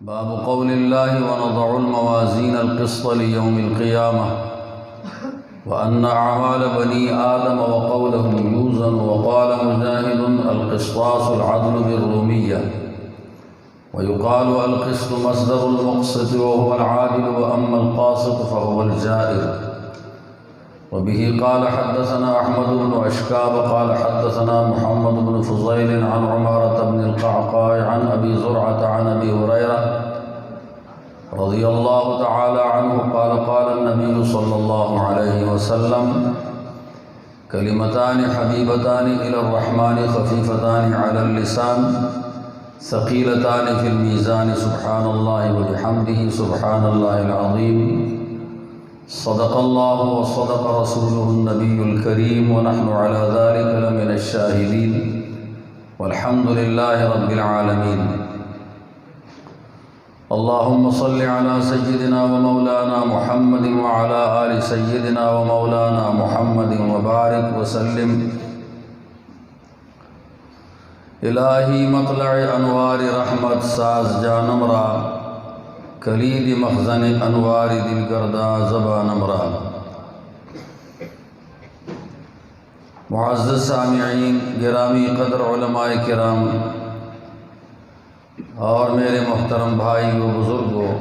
باب قول الله ونضع الموازين القسط ليوم القيامة وأن أعمال بني آدم وقولهم يوزن. وقال مجاهد القسطاس العدل بالرومية، ويقال القسط مصدر المقسط وهو العادل، وأما القاسط فهو الجائر. وبه قال حدثنا أحمد بن أشكاب قال حدثنا محمد بن فضيل عن عمارة بن القعقاع عن أبي زرعة عن أبي هريرة رضي الله تعالى عنه قال قال النبي صلى الله عليه وسلم: كلمتان حبيبتان إلى الرحمن خفيفتان على اللسان ثقيلتان في الميزان سبحان الله وبحمده سبحان الله العظيم. صدق الله وصدق رسوله النبي الكريم، ونحن على ذلك لمن الشاهدين، والحمد لله رب العالمين. اللهم صل على سيدنا ومولانا محمد وعلى آل سيدنا ومولانا محمد وبارك وسلم. الہی مطلع انوار رحمت ساز جانم را، کلید مخزن انوار دل گردہ زبانم را. معزز سامعین، گرامی قدر علماء کرام اور میرے محترم بھائی و بزرگوں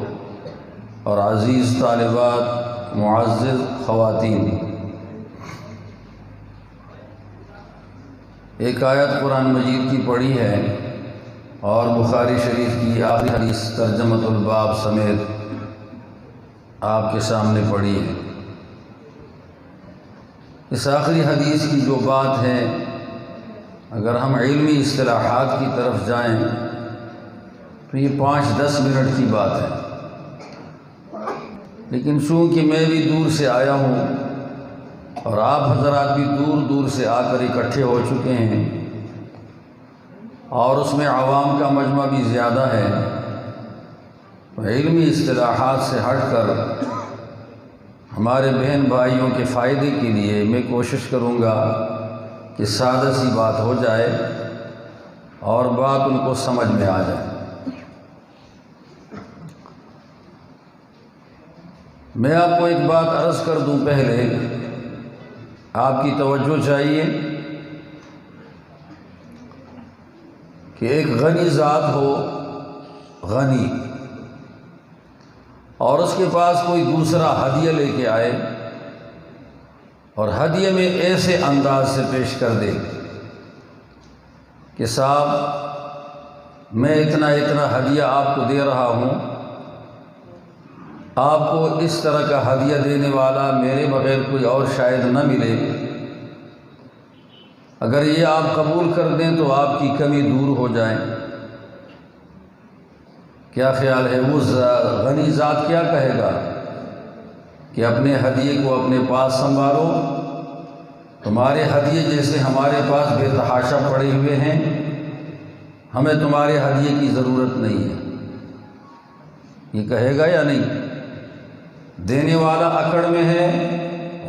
اور عزیز طالبات، معزز خواتین، ایک آیت قرآن مجید کی پڑھی ہے اور بخاری شریف کی آخری حدیث ترجمۃ الباب سمیت آپ کے سامنے پڑھی ہے. اس آخری حدیث کی جو بات ہے، اگر ہم علمی اصطلاحات کی طرف جائیں تو یہ 5-10 منٹ کی بات ہے، لیکن چونکہ میں بھی دور سے آیا ہوں اور آپ حضرات بھی دور دور سے آ کر اکٹھے ہو چکے ہیں اور اس میں عوام کا مجمع بھی زیادہ ہے، تو علمی اصطلاحات سے ہٹ کر ہمارے بہن بھائیوں کے فائدے کے لیے میں کوشش کروں گا کہ سادہ سی بات ہو جائے اور بات ان کو سمجھ میں آ جائے. میں آپ کو ایک بات عرض کر دوں، پہلے آپ کی توجہ چاہیے کہ ایک غنی ذات ہو، غنی، اور اس کے پاس کوئی دوسرا ہدیہ لے کے آئے اور ہدیے میں ایسے انداز سے پیش کر دے کہ صاحب میں اتنا ہدیہ آپ کو دے رہا ہوں، آپ کو اس طرح کا ہدیہ دینے والا میرے بغیر کوئی اور شاید نہ ملے، اگر یہ آپ قبول کر دیں تو آپ کی کمی دور ہو جائے. کیا خیال ہے وہ غنی ذات کیا کہے گا کہ اپنے ہدیے کو اپنے پاس سنبھالو، تمہارے ہدیے جیسے ہمارے پاس بے تحاشا پڑے ہوئے ہیں، ہمیں تمہارے ہدیے کی ضرورت نہیں ہے. یہ کہے گا یا نہیں؟ دینے والا اکڑ میں ہے،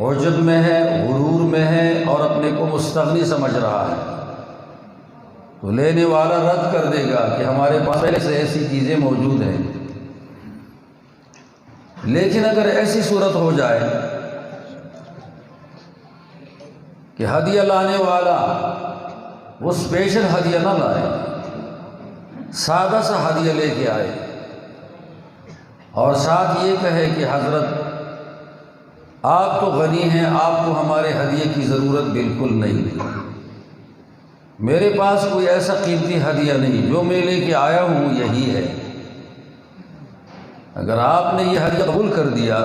عجب میں ہے، غرور میں ہے اور اپنے کو مستغنی سمجھ رہا ہے، تو لینے والا رد کر دے گا کہ ہمارے پاس پہلے سے ایسی چیزیں موجود ہیں. لیکن اگر ایسی صورت ہو جائے کہ ہدیہ لانے والا وہ اسپیشل ہدیہ نہ لائے، سادہ سا ہدیہ لے کے آئے اور ساتھ یہ کہے کہ حضرت آپ تو غنی ہیں، آپ کو ہمارے ہدیے کی ضرورت بالکل نہیں، میرے پاس کوئی ایسا قیمتی ہدیہ نہیں، جو میں لے کے آیا ہوں یہی ہے. اگر آپ نے یہ ہدیہ قبول کر دیا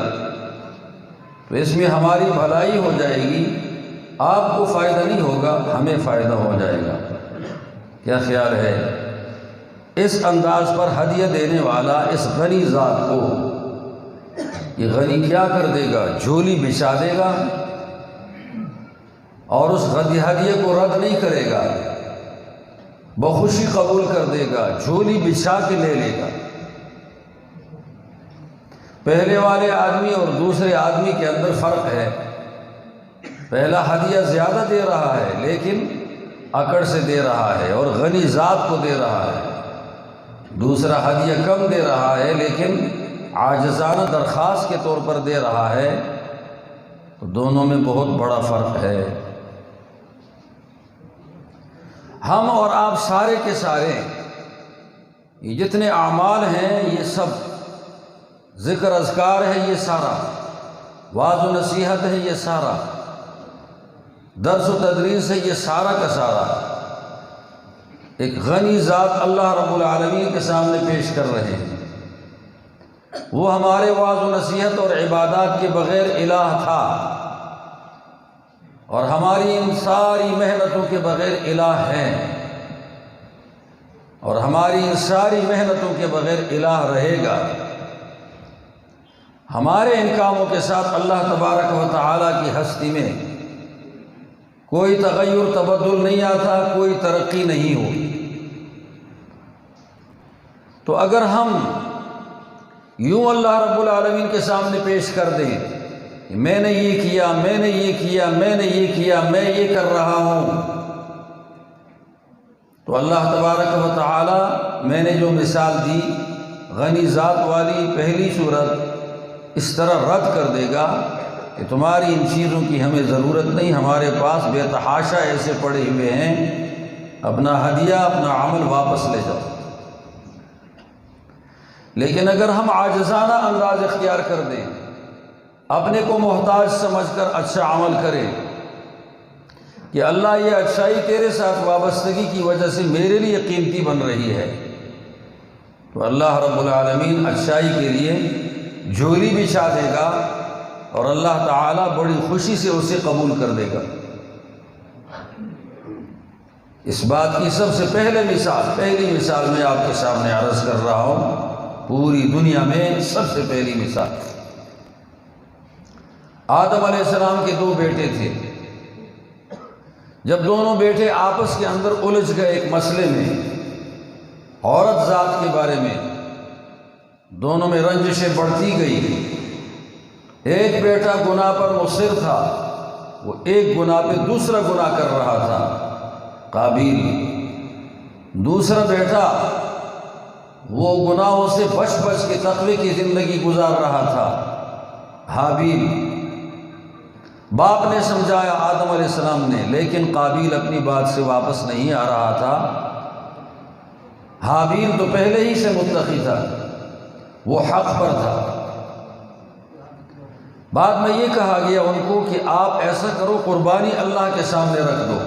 تو اس میں ہماری بھلائی ہو جائے گی، آپ کو فائدہ نہیں ہوگا، ہمیں فائدہ ہو جائے گا. کیا خیال ہے؟ اس انداز پر ہدیہ دینے والا اس غنی ذات کو، یہ غنی کیا کر دے گا؟ جھولی بچھا دے گا اور اس ہدیے کو رد نہیں کرے گا، بخوشی قبول کر دے گا، جھولی بچھا کے لے لے گا. پہلے والے آدمی اور دوسرے آدمی کے اندر فرق ہے. پہلا ہدیہ زیادہ دے رہا ہے لیکن اکڑ سے دے رہا ہے اور غنی ذات کو دے رہا ہے. دوسرا ہدیہ کم دے رہا ہے لیکن عاجزانہ درخواست کے طور پر دے رہا ہے، تو دونوں میں بہت بڑا فرق ہے۔ ہم اور آپ سارے کے سارے یہ جتنے اعمال ہیں، یہ سب ذکر اذکار ہے، یہ سارا وعظ و نصیحت ہے، یہ سارا درس و تدریس ہے، یہ سارا کا سارا ایک غنی ذات اللہ رب العالمین کے سامنے پیش کر رہے ہیں۔ وہ ہمارے وعظ و نصیحت اور عبادات کے بغیر الہ تھا، اور ہماری ان ساری محنتوں کے بغیر الہ ہے، اور ہماری ان ساری محنتوں کے بغیر الہ رہے گا۔ ہمارے ان کاموں کے ساتھ اللہ تبارک و تعالیٰ کی ہستی میں کوئی تغیر تبدل نہیں آتا، کوئی ترقی نہیں ہوئی۔ تو اگر ہم یوں اللہ رب العالمین کے سامنے پیش کر دیں کہ میں نے یہ کیا، میں نے یہ کیا، میں نے یہ کیا، میں یہ کر رہا ہوں، تو اللہ تبارک و تعالی میں نے جو مثال دی غنی ذات والی پہلی صورت اس طرح رد کر دے گا کہ تمہاری ان چیزوں کی ہمیں ضرورت نہیں، ہمارے پاس بے تحاشا ایسے پڑے ہوئے ہیں، اپنا ہدیہ اپنا عمل واپس لے جاؤ۔ لیکن اگر ہم عاجزانہ انداز اختیار کر دیں، اپنے کو محتاج سمجھ کر اچھا عمل کریں کہ اللہ یہ اچھائی تیرے ساتھ وابستگی کی وجہ سے میرے لیے قیمتی بن رہی ہے، تو اللہ رب العالمین اچھائی کے لیے جھولی بچھا دے گا، اور اللہ تعالیٰ بڑی خوشی سے اسے قبول کر دے گا۔ اس بات کی سب سے پہلی مثال میں آپ کے سامنے عرض کر رہا ہوں، پوری دنیا میں سب سے پہلی مثال آدم علیہ السلام کے دو بیٹے تھے۔ جب دونوں بیٹے آپس کے اندر الجھ گئے ایک مسئلے میں، عورت ذات کے بارے میں، دونوں میں رنجشیں بڑھتی گئی۔ ایک بیٹا گناہ پر مصر تھا، وہ ایک گناہ پہ دوسرا گناہ کر رہا تھا، قابیل۔ دوسرا بیٹا وہ گناہوں سے بچ کے تقوی کی زندگی گزار رہا تھا، حابیل۔ باپ نے سمجھایا آدم علیہ السلام نے، لیکن قابیل اپنی بات سے واپس نہیں آ رہا تھا۔ حابیل تو پہلے ہی سے متقی تھا، وہ حق پر تھا۔ بعد میں یہ کہا گیا ان کو کہ آپ ایسا کرو، قربانی اللہ کے سامنے رکھ دو،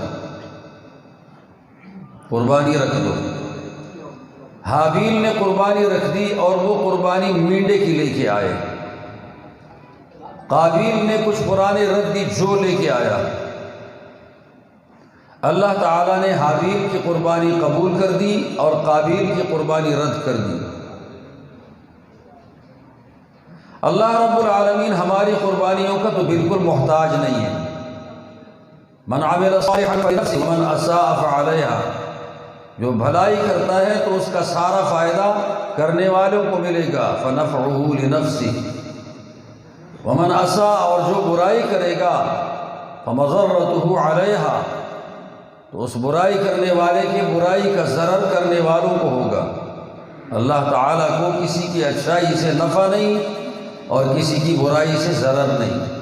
قربانی رکھ دو۔ حابیل نے قربانی رکھ دی، اور وہ قربانی مینڈے کی لے کے آئے۔ قابیل نے کچھ پرانے ردی جو لے کے آیا۔ اللہ تعالیٰ نے حابیل کی قربانی قبول کر دی اور قابیل کی قربانی رد کر دی۔ اللہ رب العالمین ہماری قربانیوں کا تو بالکل محتاج نہیں ہے۔ من عمل صالحا فلنفسہ ومن اساء فعلیہا، جو بھلائی کرتا ہے تو اس کا سارا فائدہ کرنے والوں کو ملے گا، فنفعہ لنفسہ، ومن اساء، اور جو برائی کرے گا، فمضرتہ علیہا، تو اس برائی کرنے والے کے برائی کا ضرر کرنے والوں کو ہوگا۔ اللہ تعالیٰ کو کسی کی اچھائی سے نفع نہیں اور کسی کی برائی سے ضرر نہیں۔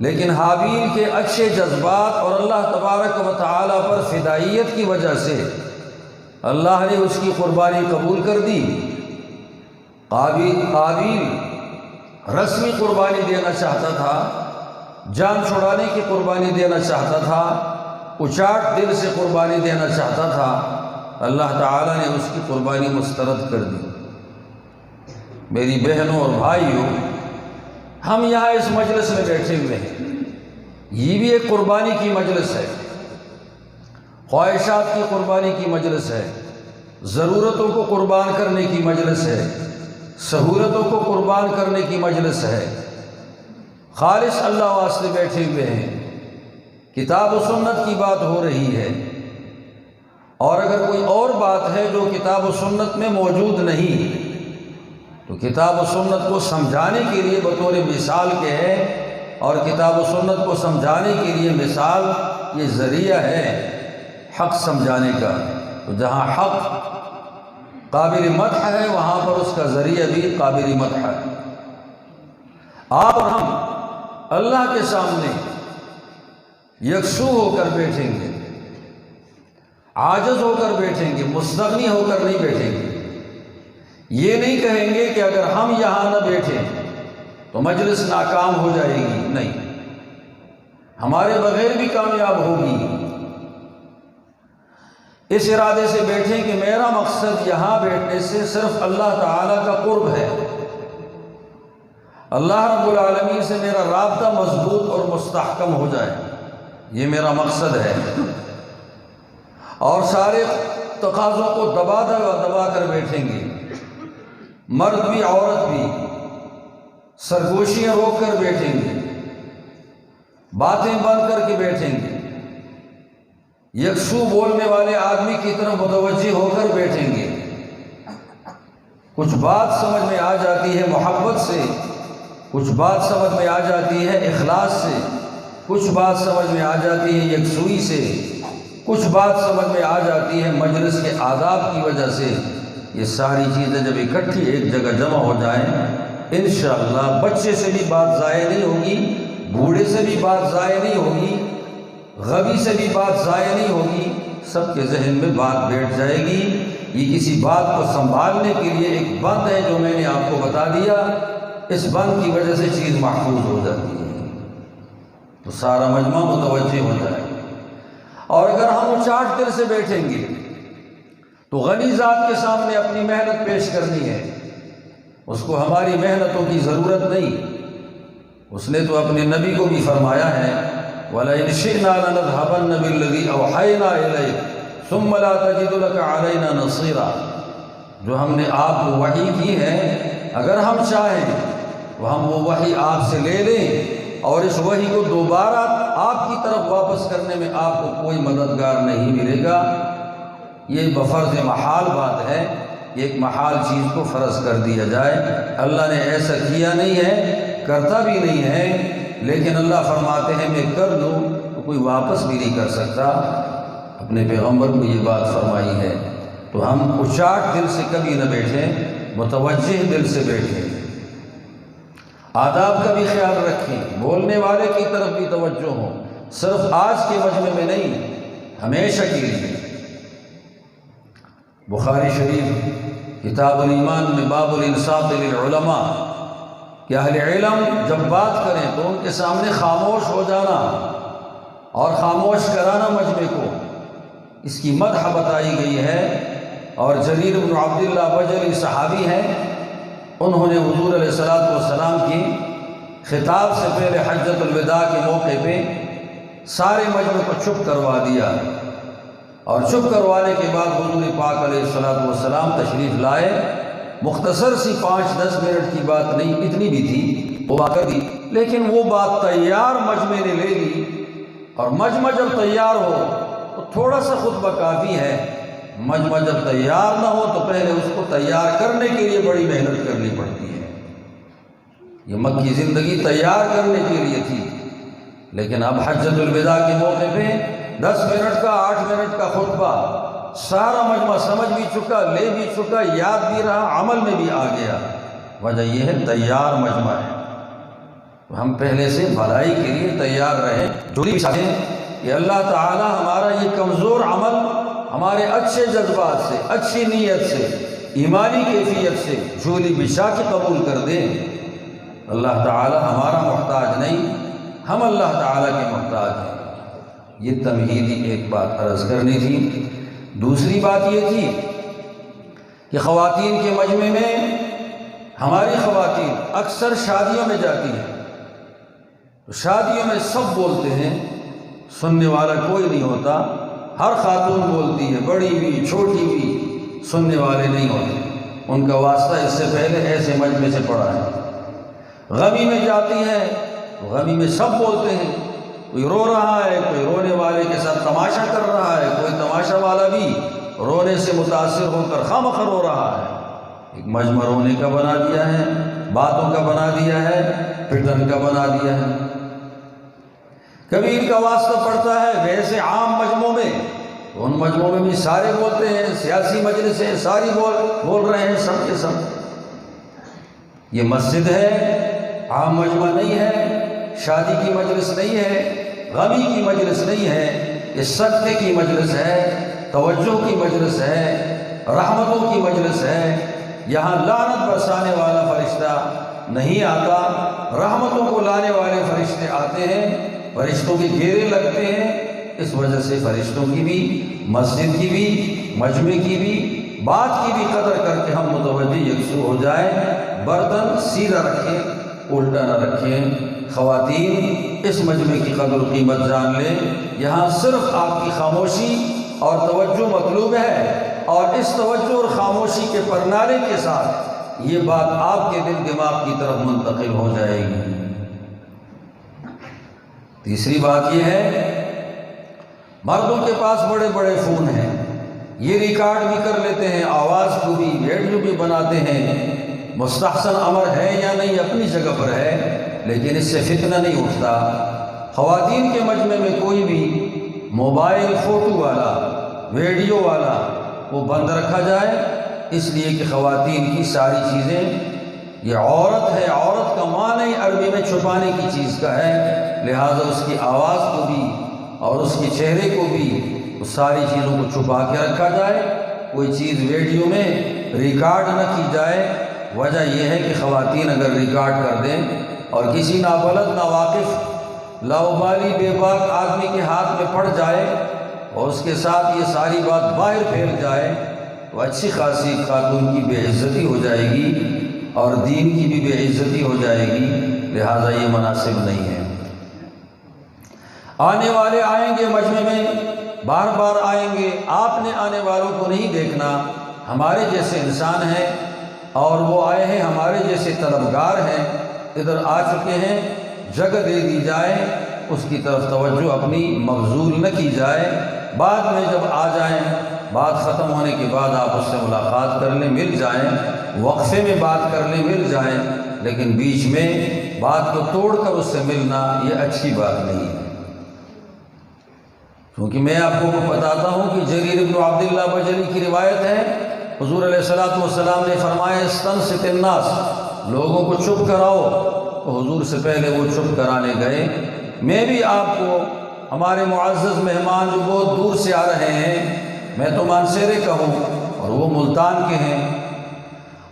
لیکن حابیل کے اچھے جذبات اور اللہ تبارک و تعالیٰ پر فدائیت کی وجہ سے اللہ نے اس کی قربانی قبول کر دی۔ قابیل رسمی قربانی دینا چاہتا تھا، جان چھڑانے کی قربانی دینا چاہتا تھا، اچاٹ دل سے قربانی دینا چاہتا تھا، اللہ تعالیٰ نے اس کی قربانی مسترد کر دی۔ میری بہنوں اور بھائیوں، ہم یہاں اس مجلس میں بیٹھے ہوئے ہیں، یہ بھی ایک قربانی کی مجلس ہے، خواہشات کی قربانی کی مجلس ہے، ضرورتوں کو قربان کرنے کی مجلس ہے، سہولتوں کو قربان کرنے کی مجلس ہے۔ خالص اللہ واسطے بیٹھے ہوئے ہیں، کتاب و سنت کی بات ہو رہی ہے، اور اگر کوئی اور بات ہے جو کتاب و سنت میں موجود نہیں تو کتاب و سنت کو سمجھانے کے لیے بطور مثال کے ہے، اور کتاب و سنت کو سمجھانے کے لیے مثال یہ ذریعہ ہے حق سمجھانے کا۔ تو جہاں حق قابل مدح ہے وہاں پر اس کا ذریعہ بھی قابل مدح ہے۔ آپ اور ہم اللہ کے سامنے یکسو ہو کر بیٹھیں گے، عاجز ہو کر بیٹھیں گے، مستغنی ہو کر نہیں بیٹھیں گے۔ یہ نہیں کہیں گے کہ اگر ہم یہاں نہ بیٹھیں تو مجلس ناکام ہو جائے گی، نہیں، ہمارے بغیر بھی کامیاب ہوگی۔ اس ارادے سے بیٹھیں کہ میرا مقصد یہاں بیٹھنے سے صرف اللہ تعالیٰ کا قرب ہے، اللہ رب العالمین سے میرا رابطہ مضبوط اور مستحکم ہو جائے، یہ میرا مقصد ہے۔ اور سارے تقاضوں کو دبا کر بیٹھیں گے، مرد بھی عورت بھی، سرگوشیاں روک کر بیٹھیں گے، باتیں بند کر کے بیٹھیں گے، یکسو بولنے والے آدمی کی طرف متوجہ ہو کر بیٹھیں گے۔ کچھ بات سمجھ میں آ جاتی ہے محبت سے، کچھ بات سمجھ میں آ جاتی ہے اخلاص سے، کچھ بات سمجھ میں آ جاتی ہے یکسوئی سے، کچھ بات سمجھ میں آ جاتی ہے مجلس کے آداب کی وجہ سے۔ یہ ساری چیزیں جب اکٹھی ایک جگہ جمع ہو جائیں انشاءاللہ بچے سے بھی بات ضائع نہیں ہوگی، بوڑھے سے بھی بات ضائع نہیں ہوگی، غبی سے بھی بات ضائع نہیں ہوگی، سب کے ذہن میں بات بیٹھ جائے گی۔ یہ کسی بات کو سنبھالنے کے لیے ایک بند ہے جو میں نے آپ کو بتا دیا، اس بند کی وجہ سے چیز محفوظ ہو جاتی ہے، تو سارا مجمع متوجہ ہو جائے۔ اور اگر ہم اچاٹ دل سے بیٹھیں گے تو غنی ذات کے سامنے اپنی محنت پیش کرنی ہے، اس کو ہماری محنتوں کی ضرورت نہیں۔ اس نے تو اپنے نبی کو بھی فرمایا ہے وَلَئِنْ شِئْنَا لَنَذْهَبَنَّ بِالَّذِي أَوْحَيْنَا إِلَيْكَ ثُمَّ لَا تَجِدُ لَكَ عَلَيْنَا نَصِيرًا، جو ہم نے آپ کو وحی کی ہے اگر ہم چاہیں تو ہم وہ وحی آپ سے لے لیں اور اس وحی کو دوبارہ آپ کی طرف واپس کرنے میں آپ کو کوئی مددگار نہیں ملے گا۔ یہ بفرض محال بات ہے، ایک محال چیز کو فرض کر دیا جائے۔ اللہ نے ایسا کیا نہیں ہے، کرتا بھی نہیں ہے، لیکن اللہ فرماتے ہیں میں کر دوں تو کوئی واپس بھی نہیں کر سکتا۔ اپنے پیغمبر کو یہ بات فرمائی ہے، تو ہم اچاٹ دل سے کبھی نہ بیٹھیں، متوجہ دل سے بیٹھیں، آداب کا بھی خیال رکھیں، بولنے والے کی طرف بھی توجہ ہو، صرف آج کے مجمع میں نہیں، ہمیشہ کے لیے۔ بخاری شریف کتاب الایمان میں باب الانصات للعلماء کہ اہل علم جب بات کریں تو ان کے سامنے خاموش ہو جانا اور خاموش کرانا مجمع کو، اس کی مدح بتائی گئی ہے۔ اور جریر بن عبداللہ بجلی صحابی ہیں، انہوں نے حضور علیہ السلام کی خطاب سے پہلے حجۃ الوداع کے موقع پہ سارے مجمع کو چپ کروا دیا، اور چپ کروانے کے بعد حضور پاک علیہ السلام تشریف لائے۔ مختصر سی 5-10 منٹ کی بات نہیں، اتنی بھی تھی، وہ بات کر دی، لیکن وہ بات تیار مجمع نے لے لی۔ اور مجمع جب تیار ہو تو تھوڑا سا خطبہ کافی ہے، مجمع جب تیار نہ ہو تو پہلے اس کو تیار کرنے کے لیے بڑی محنت کرنی پڑتی ہے۔ یہ مکی زندگی تیار کرنے کے لیے تھی، لیکن اب حجۃ الوداع کے موقع پہ 10 منٹ کا 8 منٹ کا خطبہ سارا مجمع سمجھ بھی چکا، لے بھی چکا، یاد بھی رہا، عمل میں بھی آ گیا۔ وجہ یہ ہے تیار مجمع ہے، تو ہم پہلے سے بھلائی کے لیے تیار رہیں، جوڑی بھی چاہتے کہ اللہ تعالی ہمارا یہ کمزور عمل ہمارے اچھے جذبات سے، اچھی نیت سے، ایمانی کیفیت سے جھولی بچھا کے قبول کر دیں۔ اللہ تعالی ہمارا محتاج نہیں، ہم اللہ تعالی کے محتاج ہیں۔ یہ تمہیدی ایک بات عرض کرنی تھی۔ دوسری بات یہ تھی کہ خواتین کے مجمع میں ہماری خواتین اکثر شادیوں میں جاتی ہیں، تو شادیوں میں سب بولتے ہیں، سننے والا کوئی نہیں ہوتا، ہر خاتون بولتی ہے، بڑی بھی چھوٹی بھی، سننے والے نہیں ہوتے، ان کا واسطہ اس سے پہلے ایسے مجمع سے پڑا ہے۔ غمی میں جاتی ہے تو غمی میں سب بولتے ہیں، کوئی رو رہا ہے، کوئی رونے والے کے ساتھ تماشا کر رہا ہے، کوئی تماشا والا بھی رونے سے متاثر ہو کر خامخواہ رو رہا ہے۔ ایک مجمع رونے کا بنا دیا ہے، باتوں کا بنا دیا ہے، پٹن کا بنا دیا ہے۔ کبھی ان کا واسطہ پڑتا ہے ویسے عام مجمعوں میں ان مجموعوں میں بھی سارے بولتے ہیں، سیاسی مجلس ہیں ساری بول رہے ہیں سب کے سب۔ یہ مسجد ہے، عام مجمع نہیں ہے، شادی کی مجلس نہیں ہے، غمی کی مجلس نہیں ہے، یہ صدقے کی مجلس ہے، توجہ کی مجلس ہے، رحمتوں کی مجلس ہے۔ یہاں لعنت برسانے والا فرشتہ نہیں آتا، رحمتوں کو لانے والے فرشتے آتے ہیں، فرشتوں کے گھیرے لگتے ہیں۔ اس وجہ سے فرشتوں کی بھی، مسجد کی بھی، مجمع کی بھی، بات کی بھی قدر کر کے ہم متوجہ یکسو ہو جائیں۔ برتن سیدھا رکھیں، الٹا نہ رکھیں۔ خواتین اس مجمع کی قدر و قیمت جان لیں، یہاں صرف آپ کی خاموشی اور توجہ مطلوب ہے، اور اس توجہ اور خاموشی کے پرنالے کے ساتھ یہ بات آپ کے دل دماغ کی طرف منتقل ہو جائے گی۔ تیسری بات یہ ہے، مردوں کے پاس بڑے بڑے فون ہیں، یہ ریکارڈ بھی کر لیتے ہیں، آواز کو بھی، ویڈیو بھی بناتے ہیں۔ مستحسن امر ہے یا نہیں اپنی جگہ پر ہے، لیکن اس سے فتنہ نہیں اٹھتا۔ خواتین کے مجمع میں کوئی بھی موبائل فوٹو والا، ویڈیو والا وہ بند رکھا جائے، اس لیے کہ خواتین کی ساری چیزیں، یہ عورت ہے، عورت کا معنی عربی میں چھپانے کی چیز کا ہے، لہٰذا اس کی آواز کو بھی اور اس کے چہرے کو بھی، اس ساری چیزوں کو چھپا کے رکھا جائے، کوئی چیز ویڈیو میں ریکارڈ نہ کی جائے۔ وجہ یہ ہے کہ خواتین اگر ریکارڈ کر دیں اور کسی نابلد ناواقف لاؤبالی بے باک آدمی کے ہاتھ میں پڑ جائے اور اس کے ساتھ یہ ساری بات باہر پھیل جائے تو اچھی خاصی خاتون کی بے عزتی ہو جائے گی اور دین کی بھی بے عزتی ہو جائے گی، لہٰذا یہ مناسب نہیں ہے۔ آنے والے آئیں گے مجمع میں، بار بار آئیں گے، آپ نے آنے والوں کو نہیں دیکھنا، ہمارے جیسے انسان ہیں اور وہ آئے ہیں ہمارے جیسے طلبگار ہیں، ادھر آ چکے ہیں، جگہ دے دی جائے، اس کی طرف توجہ اپنی مبذول نہ کی جائے۔ بعد میں جب آ جائیں، بات ختم ہونے کے بعد آپ اس سے ملاقات کر لیں، مل جائیں، وقفے میں بات کر لیں، مل جائیں، لیکن بیچ میں بات کو توڑ کر اس سے ملنا یہ اچھی بات نہیں ہے۔ کیونکہ میں آپ کو بتاتا ہوں کہ جریر بن عبداللہ بجلی کی روایت ہے، حضور علیہ السلام نے فرمایا استنصت الناس، لوگوں کو چپ کراؤ، تو حضور سے پہلے وہ چپ کرانے گئے۔ میں بھی آپ کو، ہمارے معزز مہمان جو بہت دور سے آ رہے ہیں، میں تو مانسیرے کا ہوں اور وہ ملتان کے ہیں،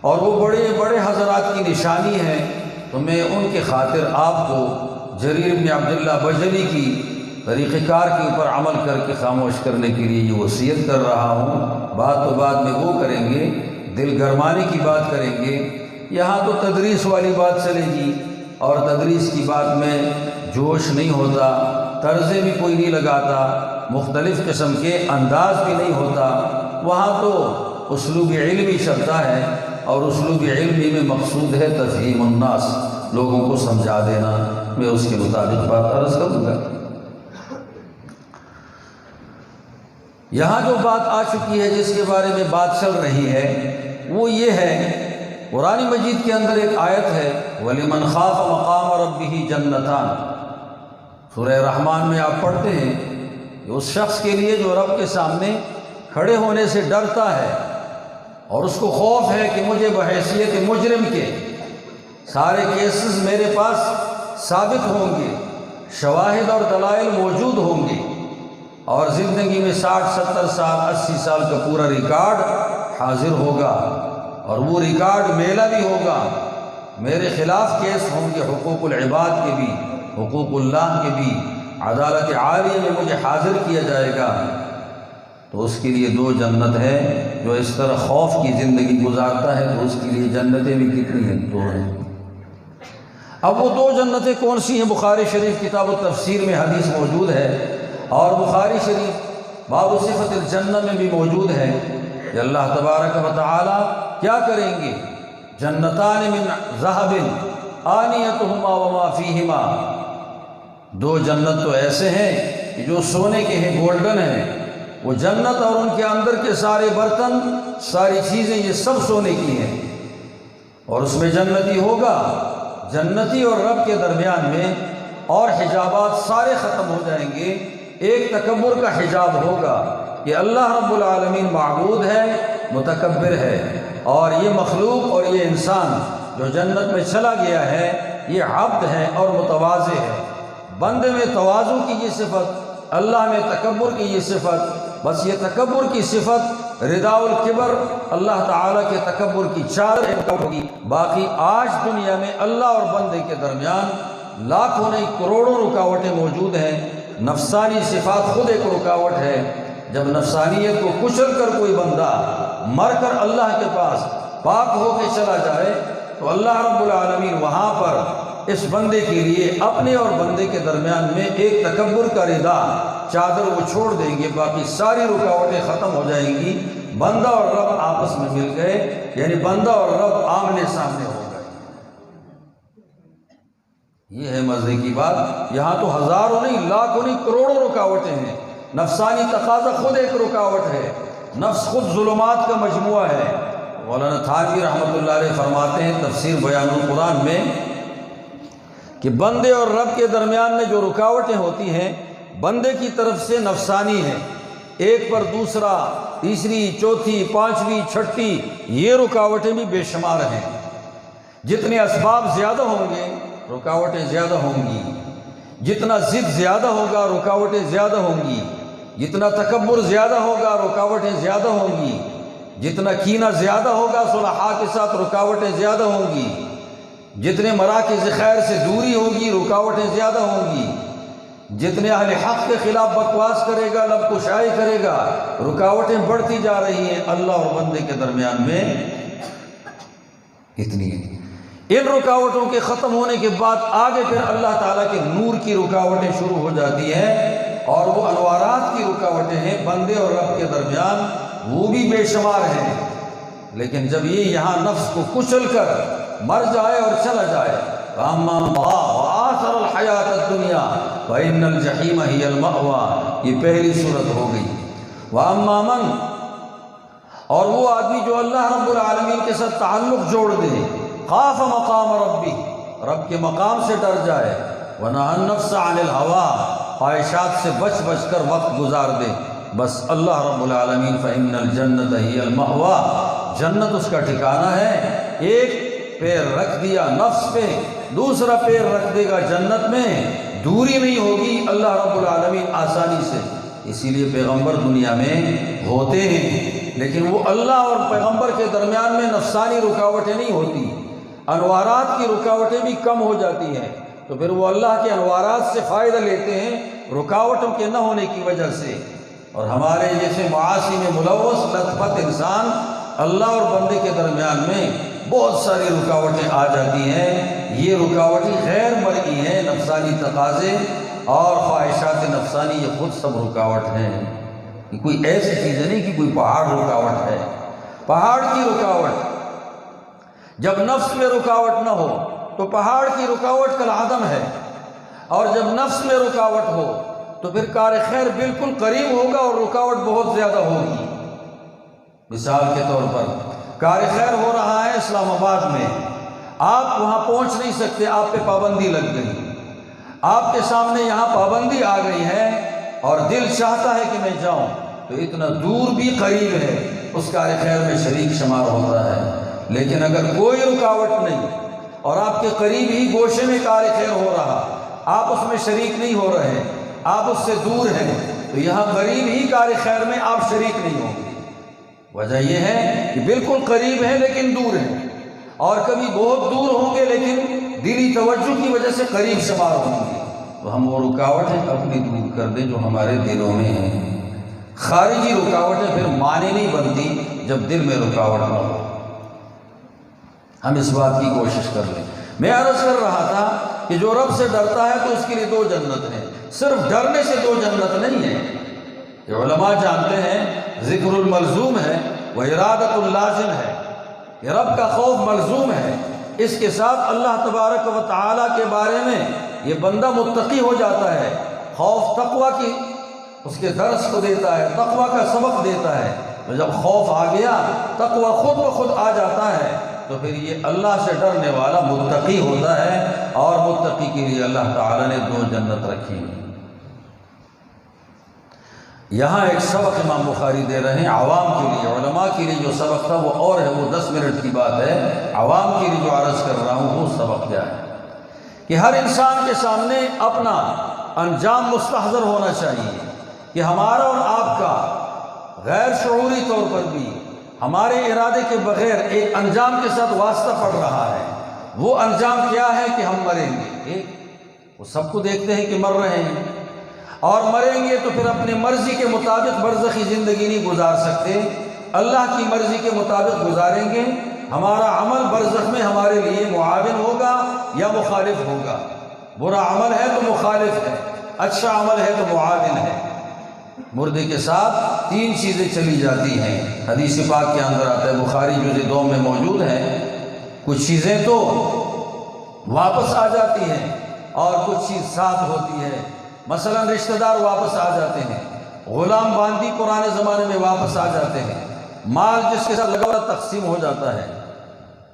اور وہ بڑے بڑے حضرات کی نشانی ہے، تو میں ان کے خاطر آپ کو جریر بن عبداللہ بجلی کی طریقہ کار کے اوپر عمل کر کے خاموش کرنے کے لیے یہ وصیت کر رہا ہوں۔ بات تو بعد میں وہ کریں گے، دل گرمانے کی بات کریں گے، یہاں تو تدریس والی بات چلے گی، اور تدریس کی بات میں جوش نہیں ہوتا، طرزیں بھی کوئی نہیں لگاتا، مختلف قسم کے انداز بھی نہیں ہوتا، وہاں تو اسلوب علمی چلتا ہے، اور اسلوب علمی میں مقصود ہے تفہیم الناس، لوگوں کو سمجھا دینا۔ میں اس کے مطابق بات عرض کروں گا۔ یہاں جو بات آ چکی ہے، جس کے بارے میں بات چل رہی ہے، وہ یہ ہے، قرآن مجید کے اندر ایک آیت ہے وَلِمَنْ خَافَ مَقَامَ رَبِّهِ جَنَّتَانِ، سورہ رحمان میں آپ پڑھتے ہیں کہ اس شخص کے لیے جو رب کے سامنے کھڑے ہونے سے ڈرتا ہے اور اس کو خوف ہے کہ مجھے بحیثیت مجرم کے سارے کیسز میرے پاس ثابت ہوں گے، شواہد اور دلائل موجود ہوں گے، اور زندگی میں 60 70 سال 80 سال کا پورا ریکارڈ حاضر ہوگا، اور وہ ریکارڈ میلا بھی ہوگا، میرے خلاف کیس ہوں گے، حقوق العباد کے بھی، حقوق اللہ کے بھی، عدالت عالیہ میں مجھے حاضر کیا جائے گا، تو اس کے لیے 2 جنت ہے۔ جو اس طرح خوف کی زندگی گزارتا ہے تو اس کے لیے جنتیں بھی کتنی ہیں؟ 2 ہیں۔ اب وہ 2 جنتیں کون سی ہیں؟ بخاری شریف کتاب التفسیر میں حدیث موجود ہے، اور بخاری شریف باب صفت الجنہ میں بھی موجود ہے کہ اللہ تبارک و تعالی کیا کریں گے؟ جنتان من ذہب آنیتہما وما فیہما، 2 جنت تو ایسے ہیں کہ جو سونے کے ہیں، گولڈن ہیں، وہ جنت اور ان کے اندر کے سارے برتن، ساری چیزیں، یہ سب سونے کی ہیں، اور اس میں جنتی ہوگا، جنتی اور رب کے درمیان میں اور حجابات سارے ختم ہو جائیں گے، ایک تکبر کا حجاب ہوگا، کہ اللہ رب العالمین معبود ہے، متکبر ہے، اور یہ مخلوق اور یہ انسان جو جنت میں چلا گیا ہے یہ عبد ہے اور متواضع ہے۔ بندے میں تواضع کی یہ صفت، اللہ میں تکبر کی یہ صفت، بس یہ تکبر کی صفت رداء الکبر، اللہ تعالیٰ کے تکبر کی چادر ہوگی۔ باقی آج دنیا میں اللہ اور بندے کے درمیان لاکھوں نہیں کروڑوں رکاوٹیں موجود ہیں۔ نفسانی صفات خود ایک رکاوٹ ہے۔ جب نفسانیت کو کچل کر کوئی بندہ مر کر اللہ کے پاس پاک ہو کے چلا جائے تو اللہ رب العالمین وہاں پر اس بندے کے لیے اپنے اور بندے کے درمیان میں ایک تکبر کا ردا چادر وہ چھوڑ دیں گے، باقی ساری رکاوٹیں ختم ہو جائیں گی۔ بندہ اور رب آپس میں مل گئے، یعنی بندہ اور رب آمنے سامنے ہو گئے۔ یہ ہے مزے کی بات۔ یہاں تو ہزاروں نہیں، لاکھوں نہیں، کروڑوں رکاوٹیں ہیں۔ نفسانی تقاضا خود ایک رکاوٹ ہے، نفس خود ظلمات کا مجموعہ ہے۔ مولانا تھانوی رحمۃ اللہ علیہ فرماتے ہیں تفسیر بیان القرآن میں کہ بندے اور رب کے درمیان میں جو رکاوٹیں ہوتی ہیں بندے کی طرف سے نفسانی ہیں، ایک پر دوسرا، تیسری، چوتھی، پانچویں، چھٹی، یہ رکاوٹیں بھی بے شمار ہیں۔ جتنے اسباب زیادہ ہوں گے رکاوٹیں زیادہ ہوں گی، جتنا ضد زیادہ ہوگا رکاوٹیں زیادہ ہوں گی، جتنا تکبر زیادہ ہوگا رکاوٹیں زیادہ ہوں گی، جتنا کینہ زیادہ ہوگا صلحاء کے ساتھ رکاوٹیں زیادہ ہوں گی، جتنے مراکز خیر سے دوری ہوگی رکاوٹیں زیادہ ہوں گی، جتنے اہل حق کے خلاف بکواس کرے گا، لب کشائی کرے گا، رکاوٹیں بڑھتی جا رہی ہیں اللہ اور بندے کے درمیان میں اتنی ہیں۔ ان رکاوٹوں کے ختم ہونے کے بعد آگے پھر اللہ تعالیٰ کے نور کی رکاوٹیں شروع ہو جاتی ہیں، اور وہ انوارات کی رکاوٹیں ہیں بندے اور رب کے درمیان، وہ بھی بے شمار ہیں۔ لیکن جب یہ یہاں نفس کو کچل کر مر جائے اور چلا جائے، فَأَمَّا مَنْ وَآثَرَ الْحَيَاةَ الدُّنْيَا فَإِنَّ الْجَحِيمَ هِيَ الْمَأْوَىٰ، یہ پہلی صورت ہو گئی۔ وَأَمَّا مَنْ، اور وہ آدمی جو اللہ رب العالمین کے ساتھ تعلق جوڑ دے، خاف مقام ربی، رب کے مقام سے ڈر جائے، وَنَهَى النَّفْسَ عَنِ الْهَوَىٰ، خواہشات سے بچ بچ کر وقت گزار دے، بس اللہ رب العالمین فَإِنَّ الْجَنَّةَ هِيَ الْمَأْوَىٰ، جنت اس کا ٹھکانہ ہے۔ ایک پیر رکھ دیا نفس پہ، دوسرا پیر رکھ دے گا جنت میں، دوری نہیں ہوگی اللہ رب العالمین آسانی سے۔ اسی لیے پیغمبر دنیا میں ہوتے ہیں، لیکن وہ اللہ اور پیغمبر کے درمیان میں نفسانی رکاوٹیں نہیں ہوتی، انوارات کی رکاوٹیں بھی کم ہو جاتی ہیں، تو پھر وہ اللہ کے انوارات سے فائدہ لیتے ہیں رکاوٹوں کے نہ ہونے کی وجہ سے۔ اور ہمارے جیسے معاصی میں ملوث لت پت انسان، اللہ اور بندے کے درمیان میں بہت ساری رکاوٹیں آ جاتی ہیں۔ یہ رکاوٹیں غیر مرئی ہیں، نفسانی تقاضے اور خواہشات نفسانی، یہ خود سب رکاوٹ ہیں۔ کہ کوئی ایسی چیز نہیں کہ کوئی پہاڑ رکاوٹ ہے۔ پہاڑ کی رکاوٹ، جب نفس میں رکاوٹ نہ ہو تو پہاڑ کی رکاوٹ کالعدم ہے، اور جب نفس میں رکاوٹ ہو تو پھر کار خیر بالکل قریب ہوگا اور رکاوٹ بہت زیادہ ہوگی۔ مثال کے طور پر کار خیر ہو رہا ہے اسلام آباد میں، آپ وہاں پہنچ نہیں سکتے، آپ پہ پابندی لگ گئی، آپ کے سامنے یہاں پابندی آ گئی ہے اور دل چاہتا ہے کہ میں جاؤں، تو اتنا دور بھی قریب ہے، اس کار خیر میں شریک شمار ہوتا ہے۔ لیکن اگر کوئی رکاوٹ نہیں اور آپ کے قریب ہی گوشے میں کار خیر ہو رہا، آپ اس میں شریک نہیں ہو رہے، آپ اس سے دور ہیں، تو یہاں قریب ہی کار خیر میں آپ شریک نہیں ہوں گے۔ وجہ یہ ہے کہ بالکل قریب ہیں لیکن دور ہیں، اور کبھی بہت دور ہوں گے لیکن دلی توجہ کی وجہ سے قریب شمار ہوں گے۔ تو ہم وہ رکاوٹیں اپنی دور کر دیں جو ہمارے دلوں میں ہیں۔ خارجی رکاوٹیں پھر معنی نہیں بنتی جب دل میں رکاوٹ نہ ہو۔ ہم اس بات کی کوشش کر لیں۔ میں عرض کر رہا تھا کہ جو رب سے ڈرتا ہے تو اس کے لیے دو جنت ہیں، صرف ڈرنے سے دو جنت نہیں ہے۔ یہ علماء جانتے ہیں ذکر الملزوم ہے و ارادت اللازم ہے، کہ رب کا خوف ملزوم ہے، اس کے ساتھ اللہ تبارک و تعالیٰ کے بارے میں یہ بندہ متقی ہو جاتا ہے۔ خوف تقوی کی اس کے درس کو دیتا ہے، تقوی کا سبق دیتا ہے، تو جب خوف آ گیا تقوی خود بخود آ جاتا ہے، تو پھر یہ اللہ سے ڈرنے والا متقی ہوتا ہے، اور متقی کے لیے اللہ تعالیٰ نے دو جنت رکھی ہیں۔ یہاں ایک سبق امام بخاری دے رہے ہیں عوام کے لیے، علماء کے لیے جو سبق تھا وہ اور ہے، وہ 10 منٹ کی بات ہے۔ عوام کے لیے جو عرض کر رہا ہوں وہ سبق کیا ہے کہ ہر انسان کے سامنے اپنا انجام مستحضر ہونا چاہیے کہ ہمارا اور آپ کا غیر شعوری طور پر بھی ہمارے ارادے کے بغیر ایک انجام کے ساتھ واسطہ پڑ رہا ہے۔ وہ انجام کیا ہے کہ ہم مریں گے۔ وہ سب کو دیکھتے ہیں کہ مر رہے ہیں، اور مریں گے تو پھر اپنے مرضی کے مطابق برزخی زندگی نہیں گزار سکتے، اللہ کی مرضی کے مطابق گزاریں گے۔ ہمارا عمل برزخ میں ہمارے لیے معاون ہوگا یا مخالف ہوگا۔ برا عمل ہے تو مخالف ہے، اچھا عمل ہے تو معاون ہے۔ مردے کے ساتھ 3 چیزیں چلی جاتی ہیں، حدیث پاک کے اندر آتا ہے، بخاری جزء 2 میں موجود ہے۔ کچھ چیزیں تو واپس آ جاتی ہیں اور کچھ چیز ساتھ ہوتی ہے۔ مثلا رشتہ دار واپس آ جاتے ہیں، غلام باندی پرانے زمانے میں واپس آ جاتے ہیں، مال جس کے ساتھ لگا ہوا تقسیم ہو جاتا ہے۔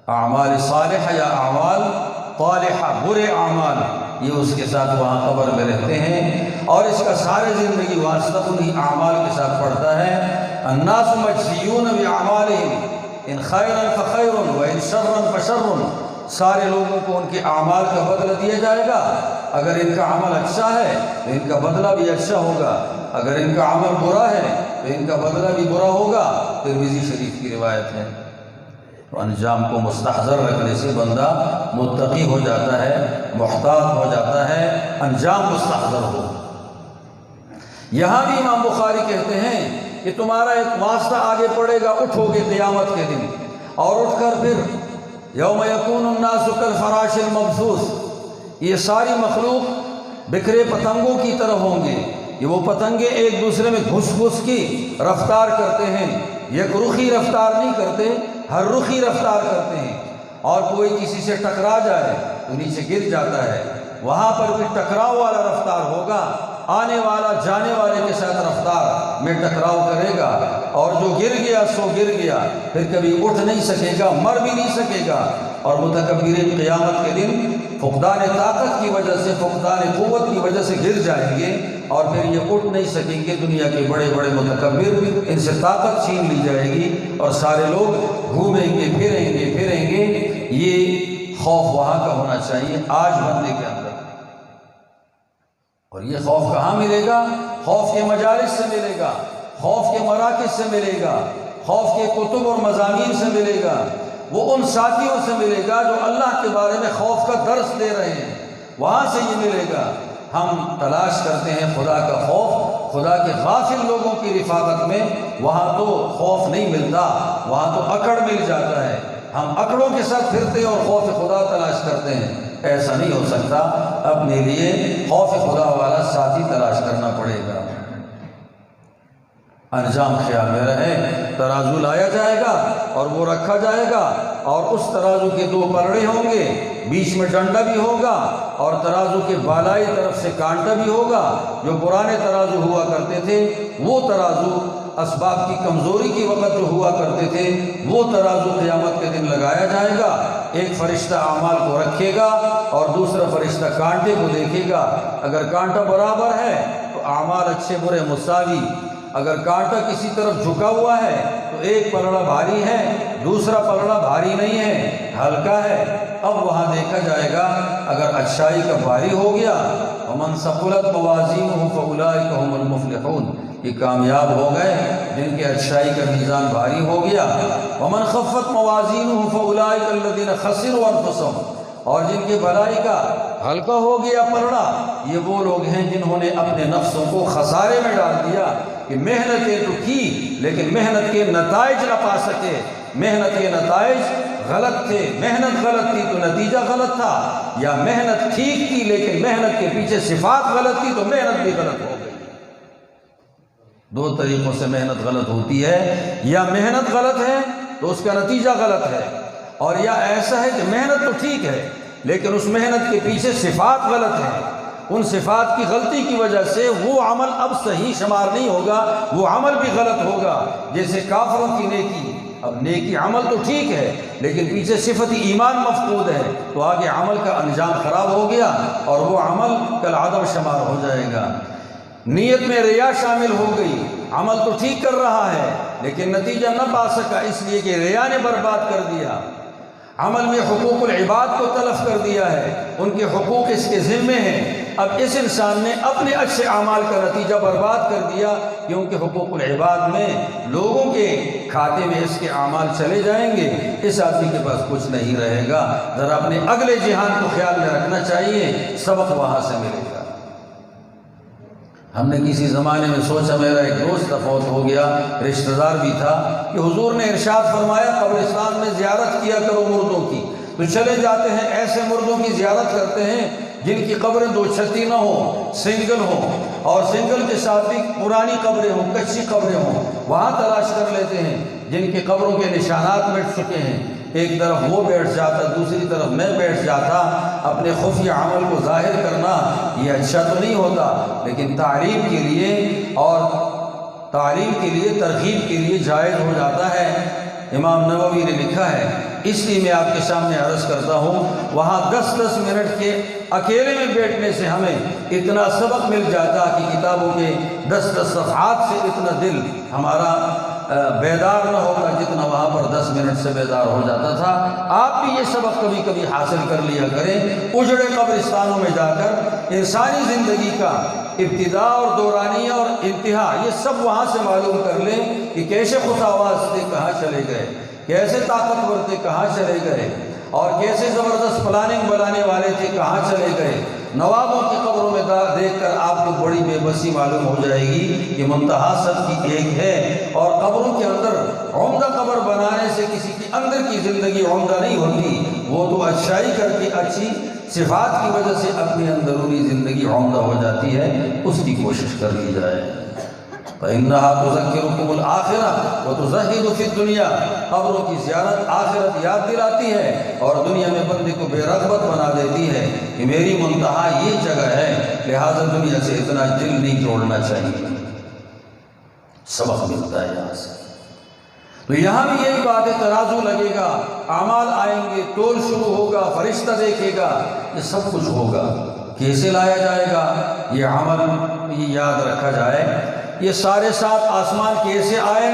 اعمال صالحہ یا اعمال طالحہ، برے اعمال، یہ اس کے ساتھ وہاں قبر میں رہتے ہیں، اور اس کا سارے زندگی واسطہ انہی اعمال کے ساتھ پڑتا ہے۔ الناس مجزیون باعمالہم ان خیرا فخیر وان شرا فشر، سارے لوگوں کو ان کے اعمال کا بدلہ دیا جائے گا۔ اگر ان کا عمل اچھا ہے تو ان کا بدلہ بھی اچھا ہوگا، اگر ان کا عمل برا ہے تو ان کا بدلہ بھی برا ہوگا۔ ترمذی شریف کی روایت ہے۔ تو انجام کو مستحضر رکھنے سے بندہ متقی ہو جاتا ہے، محتاط ہو جاتا ہے، انجام مستحضر ہو۔ یہاں بھی امام بخاری کہتے ہیں کہ تمہارا ایک واسطہ آگے پڑے گا، اٹھو گے قیامت کے دن، اور اٹھ کر پھر یوم یکون الناس کالفراش المبثوث، یہ ساری مخلوق بکھرے پتنگوں کی طرح ہوں گے۔ یہ وہ پتنگیں ایک دوسرے میں گھس گھس کی رفتار کرتے ہیں، یک رخی رفتار نہیں کرتے، ہر رخی رفتار کرتے ہیں، اور کوئی کسی سے ٹکرا جائے تو نیچے گر جاتا ہے۔ وہاں پر بھی ٹکراؤ والا رفتار ہوگا، آنے والا جانے والے کے ساتھ رفتار میں ٹکراؤ کرے گا، اور جو گر گیا سو گر گیا، پھر کبھی اٹھ نہیں سکے گا، مر بھی نہیں سکے گا۔ اور متکبرین قیامت کے دن فقدان طاقت کی وجہ سے، فقدان قوت کی وجہ سے گر جائیں گے، اور پھر یہ اٹھ نہیں سکیں گے۔ دنیا کے بڑے بڑے متکبر، ان سے طاقت چھین لی جائے گی، اور سارے لوگ گھومیں گے، پھریں گے۔ یہ خوف وہاں کا ہونا چاہیے آج بندے کے اندر۔ اور یہ خوف کہاں ملے گا؟ خوف کے مجالس سے ملے گا، خوف کے مراکز سے ملے گا، خوف کے کتب اور مضامین سے ملے گا، وہ ان ساتھیوں سے ملے گا جو اللہ کے بارے میں خوف کا درس دے رہے ہیں، وہاں سے یہ ملے گا۔ ہم تلاش کرتے ہیں خدا کا خوف، خدا کے غافل لوگوں کی رفاقت میں، وہاں تو خوف نہیں ملتا، وہاں تو اکڑ مل جاتا ہے۔ ہم اکڑوں کے ساتھ پھرتے ہیں اور خوف خدا تلاش کرتے ہیں، ایسا نہیں ہو سکتا۔ اپنے لیے خوف خدا والا ساتھی تلاش کرنا پڑے گا۔ انجام خیال میں رہے، ترازو لایا جائے گا اور وہ رکھا جائے گا، اور اس ترازو کے 2 پلڑے ہوں گے، بیچ میں ڈنڈا بھی ہوگا، اور ترازو کے بالائی طرف سے کانٹا بھی ہوگا۔ جو پرانے ترازو ہوا کرتے تھے، وہ ترازو اسباب کی کمزوری کی وقت جو ہوا کرتے تھے، وہ ترازو قیامت کے دن لگایا جائے گا۔ ایک فرشتہ اعمال کو رکھے گا اور دوسرا فرشتہ کانٹے کو دیکھے گا۔ اگر کانٹا برابر ہے تو اعمال اچھے برے مساوی، اگر کانٹا کسی طرف جھکا ہوا ہے تو ایک پلڑا بھاری ہے، دوسرا پلڑا بھاری نہیں ہے، ہلکا ہے۔ اب وہاں دیکھا جائے گا، اگر اچھائی کا بھاری ہو گیا، ومن ثقلت موازینہ فاولئک هم المفلحون، یہ کامیاب ہو گئے جن کے اچھائی کا میزان بھاری ہو گیا۔ ومن خفت موازینہ فاولئک الذین خسروا انفسهم، اور جن کے بھلائی کا ہلکا ہو گیا پلڑا، یہ وہ لوگ ہیں جنہوں نے اپنے نفسوں کو خسارے میں ڈال دیا کہ محنتیں تو کی لیکن محنت کے نتائج نہ پا سکے، محنت کے نتائج غلط تھے، محنت غلط تھی تو نتیجہ غلط تھا، یا محنت ٹھیک تھی لیکن محنت کے پیچھے صفات غلط تھی تو محنت بھی غلط ہو گئی۔ 2 طریقوں سے محنت غلط ہوتی ہے، یا محنت غلط ہے تو اس کا نتیجہ غلط ہے، اور یا ایسا ہے کہ محنت تو ٹھیک ہے لیکن اس محنت کے پیچھے صفات غلط ہیں، ان صفات کی غلطی کی وجہ سے وہ عمل اب صحیح شمار نہیں ہوگا، وہ عمل بھی غلط ہوگا۔ جیسے کافروں کی نیکی، اب نیکی عمل تو ٹھیک ہے لیکن پیچھے صفت ایمان مفقود ہے، تو آگے عمل کا انجام خراب ہو گیا اور وہ عمل کالعدم شمار ہو جائے گا۔ نیت میں ریا شامل ہو گئی، عمل تو ٹھیک کر رہا ہے لیکن نتیجہ نہ پا سکا، اس لیے کہ ریا نے برباد کر دیا، عمل میں حقوق العباد کو تلف کر دیا ہے، ان کے حقوق اس کے ذمے ہیں۔ اب اس انسان نے اپنے اچھے اعمال کا نتیجہ برباد کر دیا، کیونکہ حقوق العباد میں لوگوں کے کھاتے میں اس کے اعمال چلے جائیں گے، اس آدمی کے پاس کچھ نہیں رہے گا۔ ذرا اپنے اگلے جہان کو خیال میں رکھنا چاہیے، سبق وہاں سے ملے گا۔ ہم نے کسی زمانے میں سوچا، میرا ایک دوست فوت ہو گیا، رشتہ دار بھی تھا، کہ حضور نے ارشاد فرمایا قبرستان میں زیارت کیا کرو مردوں کی، تو چلے جاتے ہیں ایسے مردوں کی زیارت کرتے ہیں جن کی قبریں دو چھتی نہ ہوں، سنگل ہوں، اور سنگل کے ساتھ بھی پرانی قبریں ہوں، کچی قبریں ہوں، وہاں تلاش کر لیتے ہیں جن کی قبروں کے نشانات مٹ چکے ہیں۔ ایک طرف وہ بیٹھ جاتا، دوسری طرف میں بیٹھ جاتا۔ اپنے خفیہ عمل کو ظاہر کرنا یہ اچھا تو نہیں ہوتا، لیکن تعلیم کے لیے اور تعلیم کے لیے، ترغیب کے لیے جائز ہو جاتا ہے۔ امام نووی نے لکھا ہے، اس لیے میں آپ کے سامنے عرض کرتا ہوں، وہاں 10-10 منٹ کے اکیلے میں بیٹھنے سے ہمیں اتنا سبق مل جاتا کہ کتابوں کے 10-10 صفحات سے اتنا دل ہمارا بیدار نہ ہوتا جتنا وہاں پر 10 منٹ سے بیدار ہو جاتا تھا۔ آپ بھی یہ سبق کبھی کبھی حاصل کر لیا کریں، اجڑے قبرستانوں میں جا کر انسانی زندگی کا ابتدا اور دورانیہ اور انتہا یہ سب وہاں سے معلوم کر لیں کہ کیسے خطاواز تھے کہاں چلے گئے، کیسے طاقتور تھے کہاں چلے گئے، اور کیسے زبردست پلاننگ بنانے والے تھے کہاں چلے گئے۔ نوابوں کی قبروں میں دیکھ کر آپ کو بڑی بے بسی معلوم ہو جائے گی کہ منتہا سب کی ایک ہے، اور قبروں کے اندر عمدہ قبر بنانے سے کسی کی اندر کی زندگی عمدہ نہیں ہوتی، وہ تو اچھائی کر کے اچھی صفات کی وجہ سے اپنی اندرونی زندگی عمدہ ہو جاتی ہے، اس کی کوشش کر لی جائے۔ فَإِنَّهَا تُذَكِّرُكُمُ الْآخِرَةَ وَتُزَهِّدُ فِي الدُّنْيَا، قبروں کی زیارت آخرت یاد دلاتی ہے اور دنیا میں بندے کو بے رغبت بنا دیتی ہے کہ میری منتہا یہ جگہ ہے، لہذا دنیا سے اتنا دل نہیں توڑنا چاہیے۔ سبق ملتا ہے یہاں سے۔ تو یہاں بھی یہی بات ہے، ترازو لگے گا، اعمال آئیں گے، تول شروع ہوگا، فرشتہ دیکھے گا، یہ سب کچھ ہوگا۔ کیسے لایا جائے گا یہ عمل، یہ یاد رکھا جائے۔ یہ سارے 7 آسمان کیسے آئے،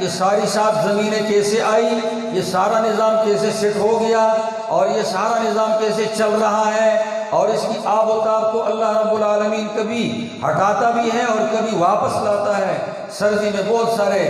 یہ ساری 7 زمینیں کیسے آئی، یہ سارا نظام کیسے سیٹ ہو گیا، اور یہ سارا نظام کیسے چل رہا ہے، اور اس کی آب و تاب کو اللہ رب العالمین کبھی ہٹاتا بھی ہے اور کبھی واپس لاتا ہے۔ سردی میں بہت سارے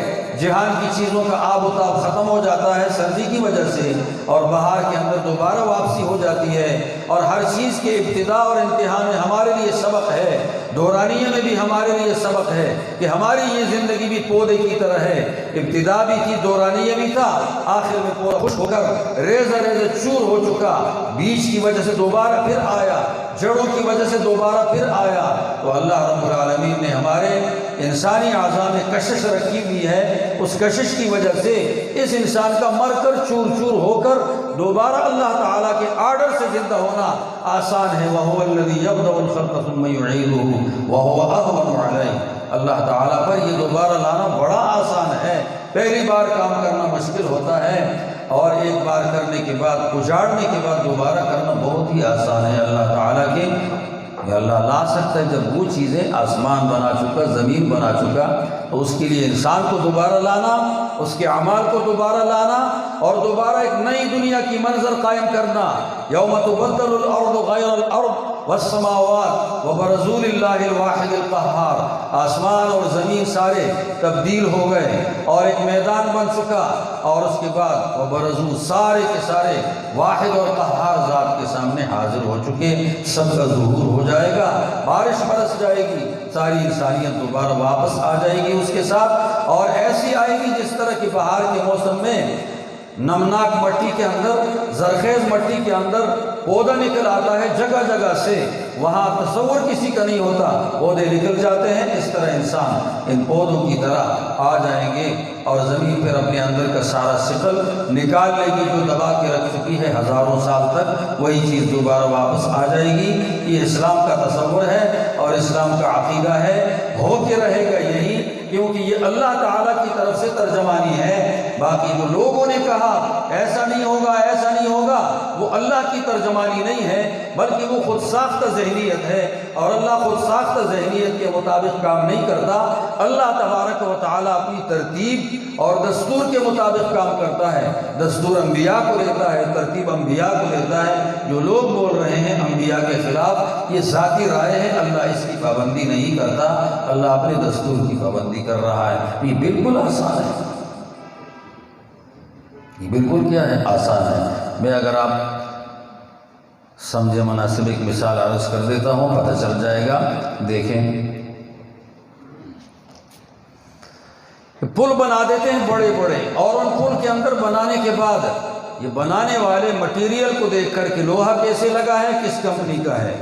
جہان کی چیزوں کا آب و تاب ختم ہو جاتا ہے سردی کی وجہ سے، اور بہار کے اندر دوبارہ واپسی ہو جاتی ہے، اور ہر چیز کے ابتدا اور انتہا میں ہمارے لیے سبق ہے، دورانیہ میں بھی ہمارے لیے سبق ہے کہ ہماری یہ زندگی بھی پودے کی طرح ہے، ابتدا بھی تھی، دورانیہ بھی تھا، آخر میں پودا خشک ہو کر ریزہ ریزہ چور ہو چکا، بیج کی وجہ سے دوبارہ پھر آیا، جڑوں کی وجہ سے دوبارہ پھر آیا۔ تو اللہ رب العالمین نے ہمارے انسانی اعضاء میں کشش رکھی ہوئی ہے، اس کشش کی وجہ سے اس انسان کا مر کر چور چور ہو کر دوبارہ اللہ تعالیٰ کے آرڈر سے زندہ ہونا آسان ہے۔ وَهُوَ الَّذِي يَبْدَأُ الْخَلْقَ ثُمَّ يُعِيدُهُ وَهُوَ أَهْوَنُ عَلَيْهِ، اللہ تعالیٰ پر یہ دوبارہ لانا بڑا آسان ہے۔ پہلی بار کام کرنا مشکل ہوتا ہے، اور ایک بار کرنے کے بعد، اجاڑنے کے بعد دوبارہ کرنا بہت ہی آسان ہے۔ اللہ تعالیٰ کے کہ اللہ لا سکتا ہے جب وہ چیزیں آسمان بنا چکا، زمین بنا چکا، تو اس کے لیے انسان کو دوبارہ لانا، اس کے اعمال کو دوبارہ لانا، اور دوبارہ ایک نئی دنیا کی منظر قائم کرنا۔ یوم تبدل الارض غیر الارض والسماوات وبرزوا للہ الواحد القہار، آسمان اور زمین سارے تبدیل ہو گئے اور ایک میدان بن چکا، اور اس کے بعد وبرزوا، سارے کے سارے واحد اور قہار ذات کے سامنے حاضر ہو چکے، سب کا ظہور ہو جائے گا، بارش برس جائے گی، ساری انسانیت دوبارہ واپس آ جائے گی اس کے ساتھ، اور ایسی آئے گی جس طرح کہ بہار کے موسم میں نمناک مٹی کے اندر، زرخیز مٹی کے اندر پودا نکل آتا ہے جگہ جگہ سے، وہاں تصور کسی کا نہیں ہوتا، پودے نکل جاتے ہیں، اس طرح انسان ان پودوں کی طرح آ جائیں گے، اور زمین پھر اپنے اندر کا سارا ثقل نکال لے گی جو دبا کے رکھ چکی ہے ہزاروں سال تک، وہی چیز دوبارہ واپس آ جائے گی۔ یہ اسلام کا تصور ہے اور اسلام کا عقیدہ ہے، ہو کے رہے گا یہی، کیونکہ یہ اللہ تعالیٰ کی طرف سے ترجمانی ہے۔ باقی جو لوگوں نے کہا ایسا نہیں ہوگا ایسا نہیں ہوگا، وہ اللہ کی ترجمانی نہیں ہے بلکہ وہ خود ساختہ ذہنیت ہے، اور اللہ خود ساختہ ذہنیت کے مطابق کام نہیں کرتا۔ اللہ تبارک و تعالیٰ اپنی ترتیب اور دستور کے مطابق کام کرتا ہے۔ دستور انبیاء کو لیتا ہے، ترتیب انبیاء کو لیتا ہے۔ جو لوگ بول رہے ہیں انبیاء کے خلاف، یہ ذاتی رائے ہے، اللہ اس کی پابندی نہیں کرتا، اللہ اپنے دستور کی پابندی کر رہا ہے۔ یہ بالکل آسان ہے، یہ بالکل کیا ہے، آسان ہے۔ میں اگر آپ سمجھے مناسب ایک مثال عرض کر دیتا ہوں، پتہ چل جائے گا۔ دیکھیں، پل بنا دیتے ہیں بڑے بڑے، اور ان پل کے اندر بنانے کے بعد یہ بنانے والے مٹیریل کو دیکھ کر کہ لوہا کیسے لگا ہے، کس کمپنی کا ہے،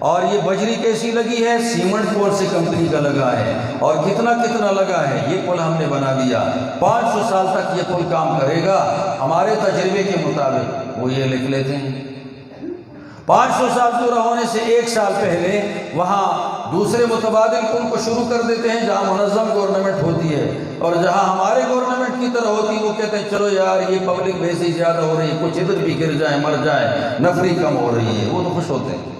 اور یہ بجری کیسی لگی ہے، سیمنٹ کون سی کمپنی کا لگا ہے، اور کتنا کتنا لگا ہے، یہ پل ہم نے بنا دیا، 500 سال تک یہ پل کام کرے گا ہمارے تجربے کے مطابق۔ وہ یہ لکھ لیتے ہیں 500 سال پورا ہونے سے 1 سال پہلے وہاں دوسرے متبادل پل کو شروع کر دیتے ہیں جہاں منظم گورنمنٹ ہوتی ہے، اور جہاں ہمارے گورنمنٹ کی طرح ہوتی ہے وہ کہتے ہیں چلو یار یہ پبلک ویسے زیادہ ہو رہی ہے، کچھ ادھر بھی گر جائے مر جائے، نفری کم ہو رہی ہے، وہ تو خوش ہوتے ہیں۔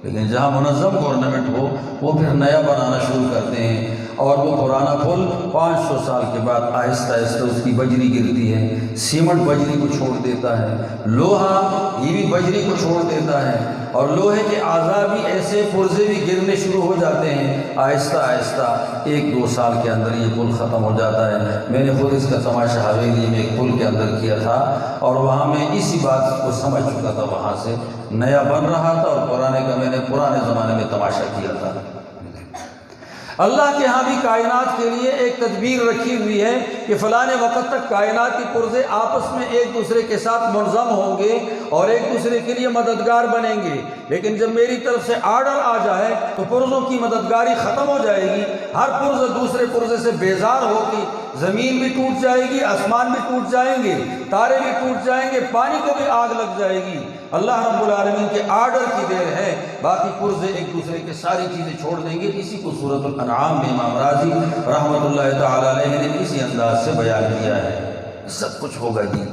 لیکن جہاں منظم گورنمنٹ ہو وہ پھر نیا بنانا شروع کرتے ہیں، اور وہ پرانا پل 500 سال کے بعد آہستہ آہستہ اس کی بجری گرتی ہے، سیمنٹ بجری کو چھوڑ دیتا ہے، لوہا یہ بھی بجری کو چھوڑ دیتا ہے، اور لوہے کے اعضاء بھی ایسے پرزے بھی گرنے شروع ہو جاتے ہیں۔ آہستہ آہستہ 1-2 سال کے اندر یہ پل ختم ہو جاتا ہے۔ میں نے خود اس کا تماشا حویلی میں ایک پل کے اندر کیا تھا، اور وہاں میں اسی بات کو سمجھ چکا تھا، وہاں سے نیا بن رہا تھا اور پرانے کا میں نے پرانے زمانے میں تماشا کیا تھا۔ اللہ کے ہاں بھی کائنات کے لیے ایک تدبیر رکھی ہوئی ہے کہ فلانے وقت تک کائنات کی پرزے آپس میں ایک دوسرے کے ساتھ منظم ہوں گے اور ایک دوسرے کے لیے مددگار بنیں گے، لیکن جب میری طرف سے آرڈر آ جائے تو پرزوں کی مددگاری ختم ہو جائے گی، ہر پرزہ دوسرے پرزے سے بیزار ہوگی، زمین بھی ٹوٹ جائے گی، آسمان بھی ٹوٹ جائیں گے، تارے بھی ٹوٹ جائیں گے، پانی کو بھی آگ لگ جائے گی۔ اللہ رب العالمین کے آرڈر کی دیر ہے، باقی پرزے ایک دوسرے کے ساری چیزیں چھوڑ دیں گے۔ اسی کو سورۃ الانعام میں امام راضی رحمۃ اللہ تعالی علیہ نے اسی انداز سے بیان کیا ہے۔ سب کچھ ہوگا جی،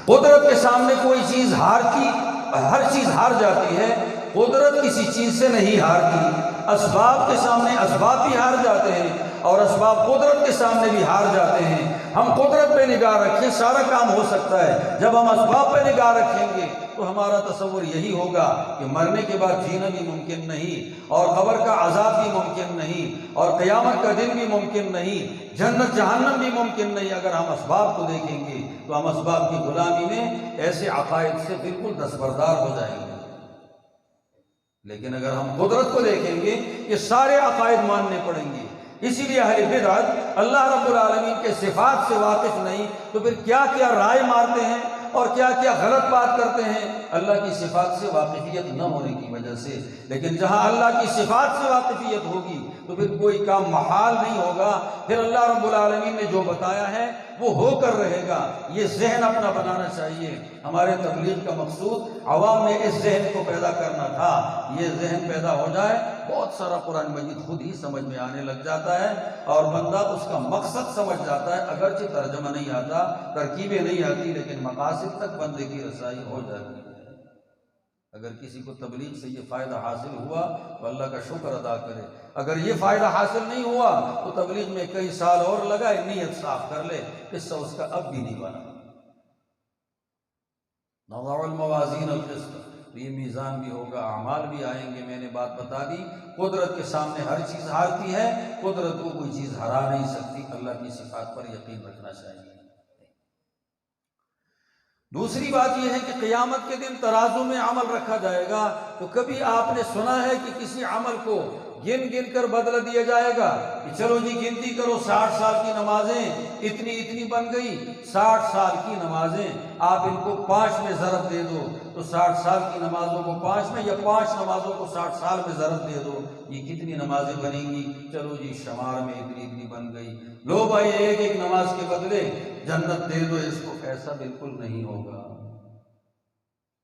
قدرت کے سامنے کوئی چیز ہر چیز ہار جاتی ہے، قدرت کسی چیز سے نہیں ہارتی۔ اسباب کے سامنے اسباب بھی ہار جاتے ہیں، اور اسباب قدرت کے سامنے بھی ہار جاتے ہیں۔ ہم قدرت پہ نگاہ رکھیں، سارا کام ہو سکتا ہے۔ جب ہم اسباب پہ نگاہ رکھیں گے تو ہمارا تصور یہی ہوگا کہ مرنے کے بعد جینا بھی ممکن نہیں، اور قبر کا عذاب بھی ممکن نہیں، اور قیامت کا دن بھی ممکن نہیں، جنت جہنم بھی ممکن نہیں۔ اگر ہم اسباب کو دیکھیں گے تو ہم اسباب کی غلامی میں ایسے عقائد سے بالکل دستبردار ہو جائیں گے۔ لیکن اگر ہم قدرت کو دیکھیں گے یہ سارے عقائد ماننے پڑیں گے۔ اسی لیے اہل بدعت اللہ رب العالمین کے صفات سے واقف نہیں تو پھر کیا کیا رائے مارتے ہیں اور کیا کیا غلط بات کرتے ہیں اللہ کی صفات سے واقفیت نہ ہونے کی وجہ سے۔ لیکن جہاں اللہ کی صفات سے واقفیت ہوگی تو پھر کوئی کام محال نہیں ہوگا، پھر اللہ رب العالمین نے جو بتایا ہے وہ ہو کر رہے گا۔ یہ ذہن اپنا بنانا چاہیے۔ ہمارے تبلیغ کا مقصود عوام میں اس ذہن کو پیدا کرنا تھا۔ یہ ذہن پیدا ہو جائے بہت سارا قرآن مجید خود ہی سمجھ میں آنے لگ جاتا ہے، اور بندہ اس کا مقصد سمجھ جاتا ہے، اگرچہ ترجمہ نہیں آتا، ترکیبیں نہیں آتی، لیکن مقاصد تک بندے کی رسائی ہو جاتی ہے۔ اگر کسی کو تبلیغ سے یہ فائدہ حاصل ہوا تو اللہ کا شکر ادا کرے، اگر یہ فائدہ حاصل نہیں ہوا تو تبلیغ میں کئی سال اور لگائے، نیت صاف کر لے، قصہ اس کا اب بھی نہیں بنا۔ نضع الموازین القسط، یہ میزان بھی ہوگا، اعمال بھی آئیں گے۔ میں نے بات بتا دی، قدرت کے سامنے ہر چیز ہارتی ہے، قدرت کو کوئی چیز ہرا نہیں سکتی۔ اللہ کی صفات پر یقین رکھنا چاہیے۔ دوسری بات یہ ہے کہ قیامت کے دن ترازو میں عمل رکھا جائے گا، تو کبھی آپ نے سنا ہے کہ کسی عمل کو گن گن کر بدلہ دیا جائے گا کہ چلو جی گنتی کرو، 60 سال کی نمازیں اتنی بن گئی، 60 سال کی نمازیں آپ ان کو 5 میں ضرب دے دو تو 60 سال کی نمازوں کو 5 میں، یا 5 نمازوں کو 60 سال میں ضرب دے دو، یہ کتنی نمازیں بنیں گی؟ چلو جی شمار میں اتنی بن گئی، لو بھائی ایک نماز کے بدلے جنت دے دو اس کو۔ ایسا بالکل نہیں ہوگا،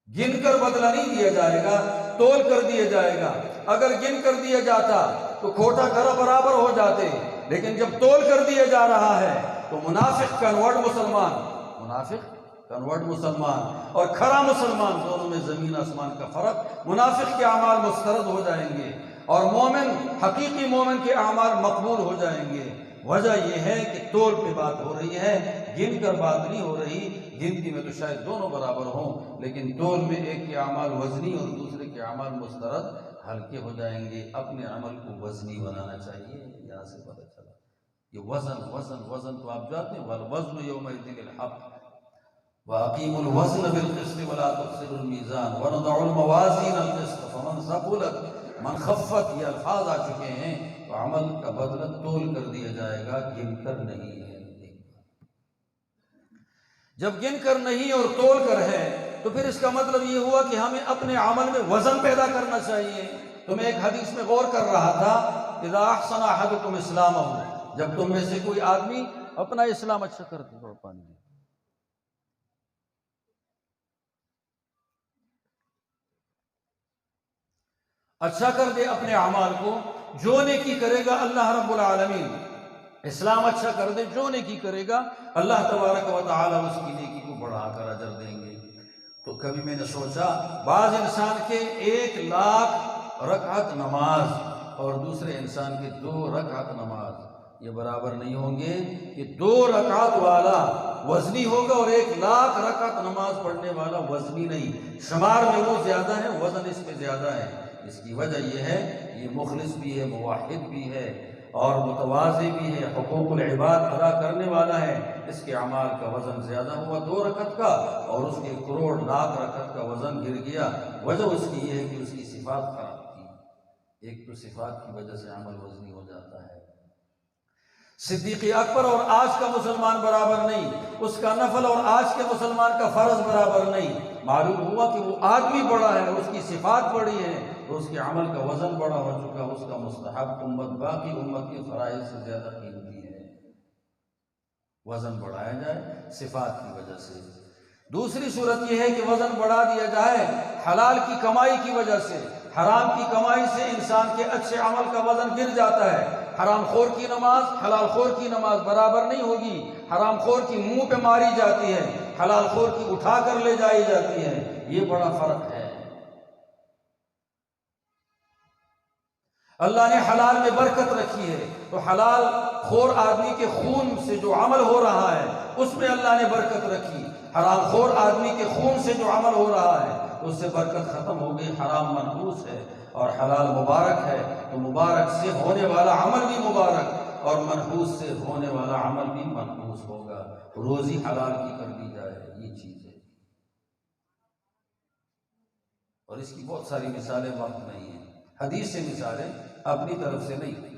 گن کر بدلہ نہیں دیا جائے گا، تول کر دیا جائے گا۔ اگر گن کر دیا جاتا تو کھوٹا کرا برابر ہو جاتے، لیکن جب تول کر دیا جا رہا ہے تو منافق کنورٹ مسلمان، منافق کنورٹ مسلمان اور کھرا مسلمان، دونوں میں زمین آسمان کا فرق۔ منافق کے اعمال مسترد ہو جائیں گے اور مومن، حقیقی مومن کے اعمال مقبول ہو جائیں گے۔ وجہ یہ ہے کہ تول پہ بات ہو رہی ہے، گن کر بات نہیں ہو رہی۔ گنتی میں تو شاید دونوں برابر ہوں، لیکن تول میں ایک کے اعمال وزنی اور دوسرے کے اعمال مسترد ہلکے ہو جائیں گے۔ اپنے عمل کو وزنی بنانا چاہیے۔ یہاں سے پتہ چلا یہ وزن تو آپ جانتے ہیں، والوزن یومئذ الحق وَأَقِیمُوا الْوَزْنَ بِالْقِسْطِ وَلَا تُخْسِرُوا الْمِیزَانَ وَنَضَعُ الْمَوَازِینَ الْقِسْطَ فَمَنْ ثَقُلَتْ مَنْ خَفَّتْ، یہ الفاظ آ چکے ہیں۔ تو عمل کا بدلہ تول کر دیا جائے گا، گن کر نہیں ہے۔ جب گن کر نہیں اور تول کر ہے تو پھر اس کا مطلب یہ ہوا کہ ہمیں اپنے عمل میں وزن پیدا کرنا چاہیے۔ تو میں ایک حدیث میں غور کر رہا تھا، اذا احسن احدکم اسلامہ، جب تم میں سے کوئی آدمی اپنا اسلام اچھا کر دے، پانی دے، اچھا کر دے اپنے اعمال کو، جو نیکی کرے گا اللہ رب العالمین اسلام اچھا کر دے، جو نیکی کرے گا اللہ تبارک و تعالی اس کی نیکی کو بڑھا کر اجر دیں گے۔ تو کبھی میں نے سوچا، بعض انسان کے 1,00,000 رکعت نماز اور دوسرے انسان کے 2 رکعت نماز یہ برابر نہیں ہوں گے۔ کہ 2 رکعت والا وزنی ہوگا اور 1,00,000 رکعت نماز پڑھنے والا وزنی نہیں۔ شمار میں وہ زیادہ ہے، وزن اس میں زیادہ ہے۔ اس کی وجہ یہ ہے، یہ مخلص بھی ہے، موحد بھی ہے اور متواضع بھی ہے، حقوق العباد ادا کرنے والا ہے۔ اس کے اعمال کا وزن زیادہ ہوا 2 رکعت کا، اور اس کے کروڑ لاکھ رکعت کا وزن گر گیا۔ وجہ اس کی یہ ہے کہ اس کی صفات خراب تھی۔ ایک تو صفات کی وجہ سے عمل وزنی ہو جاتا ہے۔ صدیق اکبر اور آج کا مسلمان برابر نہیں، اس کا نفل اور آج کے مسلمان کا فرض برابر نہیں۔ معلوم ہوا کہ وہ آدمی بڑا ہے، اس کی صفات بڑی ہے، تو اس کے عمل کا وزن بڑا ہو چکا، اس کا مستحب امت باقی امت کے فرائض سے زیادہ قیمتی ہے۔ وزن بڑھایا جائے صفات کی وجہ سے۔ دوسری صورت یہ ہے کہ وزن بڑھا دیا جائے حلال کی کمائی کی وجہ سے۔ حرام کی کمائی سے انسان کے اچھے عمل کا وزن گر جاتا ہے۔ حرام خور کی نماز حلال خور کی نماز برابر نہیں ہوگی۔ حرام خور کی منہ پہ ماری جاتی ہے، حلال خور کی اٹھا کر لے جائی جاتی ہے۔ یہ بڑا فرق ہے۔ اللہ نے حلال میں برکت رکھی ہے، تو حلال خور آدمی کے خون سے جو عمل ہو رہا ہے اس میں اللہ نے برکت رکھی۔ حرام خور آدمی کے خون سے جو عمل ہو رہا ہے اس سے برکت ختم ہو گئی۔ حرام منحوس ہے اور حلال مبارک ہے، تو مبارک سے ہونے والا عمل بھی مبارک اور منحوس سے ہونے والا عمل بھی منحوس ہوگا۔ روزی حلال کی کر دی جائے، یہ چیز ہے۔ اور اس کی بہت ساری مثالیں، وقت نہیں ہے، حدیث سے مثالیں، اپنی طرف سے نہیں۔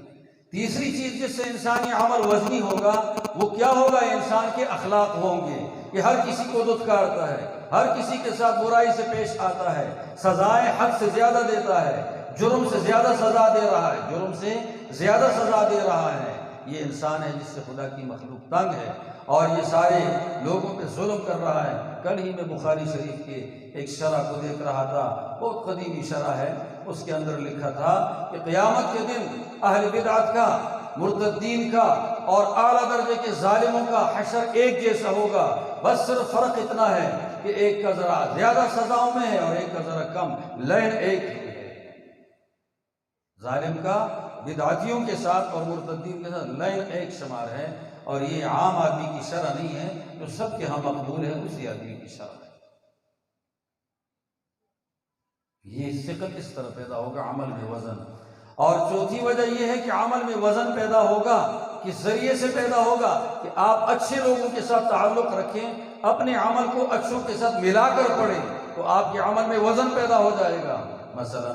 تیسری چیز جس سے انسانی عمل وزنی ہوگا وہ کیا ہوگا؟ انسان کے اخلاق ہوں گے کہ ہر کسی کو دھتکارتا ہے، ہر کسی کے ساتھ برائی سے پیش آتا ہے، سزائیں حد سے زیادہ دیتا ہے، جرم سے زیادہ سزا دے رہا ہے، جرم سے زیادہ سزا دے رہا ہے۔ یہ انسان ہے جس سے خدا کی مخلوق تنگ ہے اور یہ سارے لوگوں پہ ظلم کر رہا ہے۔ کل ہی میں بخاری شریف کے ایک شرح کو دیکھ رہا تھا، بہت قدیمی شرح ہے، اس کے اندر لکھا تھا کہ قیامت کے دن اہل بدعت کا، مرتدین کا اور اعلیٰ درجے کے ظالموں کا حشر ایک جیسا ہوگا، بس صرف فرق اتنا ہے کہ ایک کا ذرا زیادہ سزاؤں میں ہے اور ایک کا ذرا کم، لین ایک ہی ہے۔ ظالم کا بدعتیوں کے ساتھ اور مرتدین کے ساتھ لین ایک شمار ہے، اور یہ عام آدمی کی شرح نہیں ہے جو سب کے ہاں مقبول ہے، اسی آدمی کی شرح ہے۔ یہ ثقل اس طرح پیدا ہوگا، عمل میں وزن۔ اور چوتھی وجہ یہ ہے کہ عمل میں وزن پیدا ہوگا کس ذریعے سے پیدا ہوگا؟ کہ آپ اچھے لوگوں کے ساتھ تعلق رکھیں، اپنے عمل کو اچھوں کے ساتھ ملا کر پڑھیں، تو آپ کے عمل میں وزن پیدا ہو جائے گا۔ مثلا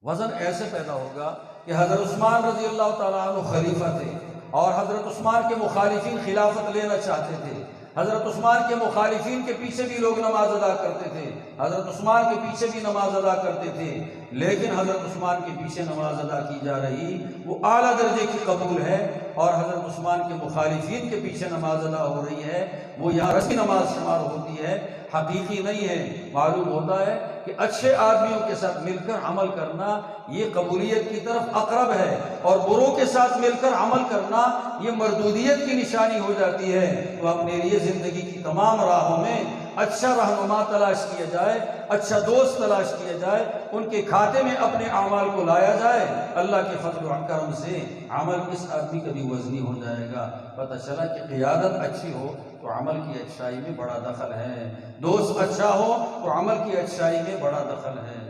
وزن ایسے پیدا ہوگا کہ حضرت عثمان رضی اللہ تعالیٰ عنہ خلیفہ تھے اور حضرت عثمان کے مخالفین خلافت لینا چاہتے تھے۔ حضرت عثمان کے مخالفین کے پیچھے بھی لوگ نماز ادا کرتے تھے، حضرت عثمان کے پیچھے بھی نماز ادا کرتے تھے، لیکن حضرت عثمان کے پیچھے نماز ادا کی جا رہی وہ اعلیٰ درجے کی قبول ہے، اور حضرت عثمان کے مخالفین کے پیچھے نماز ادا ہو رہی ہے وہ یہاں رسمی نماز شمار ہوتی ہے، حقیقی نہیں ہے۔ معلوم ہوتا ہے کہ اچھے آدمیوں کے ساتھ مل کر عمل کرنا یہ قبولیت کی طرف اقرب ہے، اور بروں کے ساتھ مل کر عمل کرنا یہ مردودیت کی نشانی ہو جاتی ہے۔ تو اپنے لیے زندگی کی تمام راہوں میں اچھا رہنما تلاش کیا جائے، اچھا دوست تلاش کیا جائے، ان کے کھاتے میں اپنے اعمال کو لایا جائے۔ اللہ کے فضل و کرم سے عمل اس آدمی کا بھی وزنی ہو جائے گا۔ پتہ چلا کہ قیادت اچھی ہو تو عمل کی اچھائی میں بڑا دخل ہے، دوست اچھا ہو تو عمل کی اچھائی میں بڑا دخل ہے۔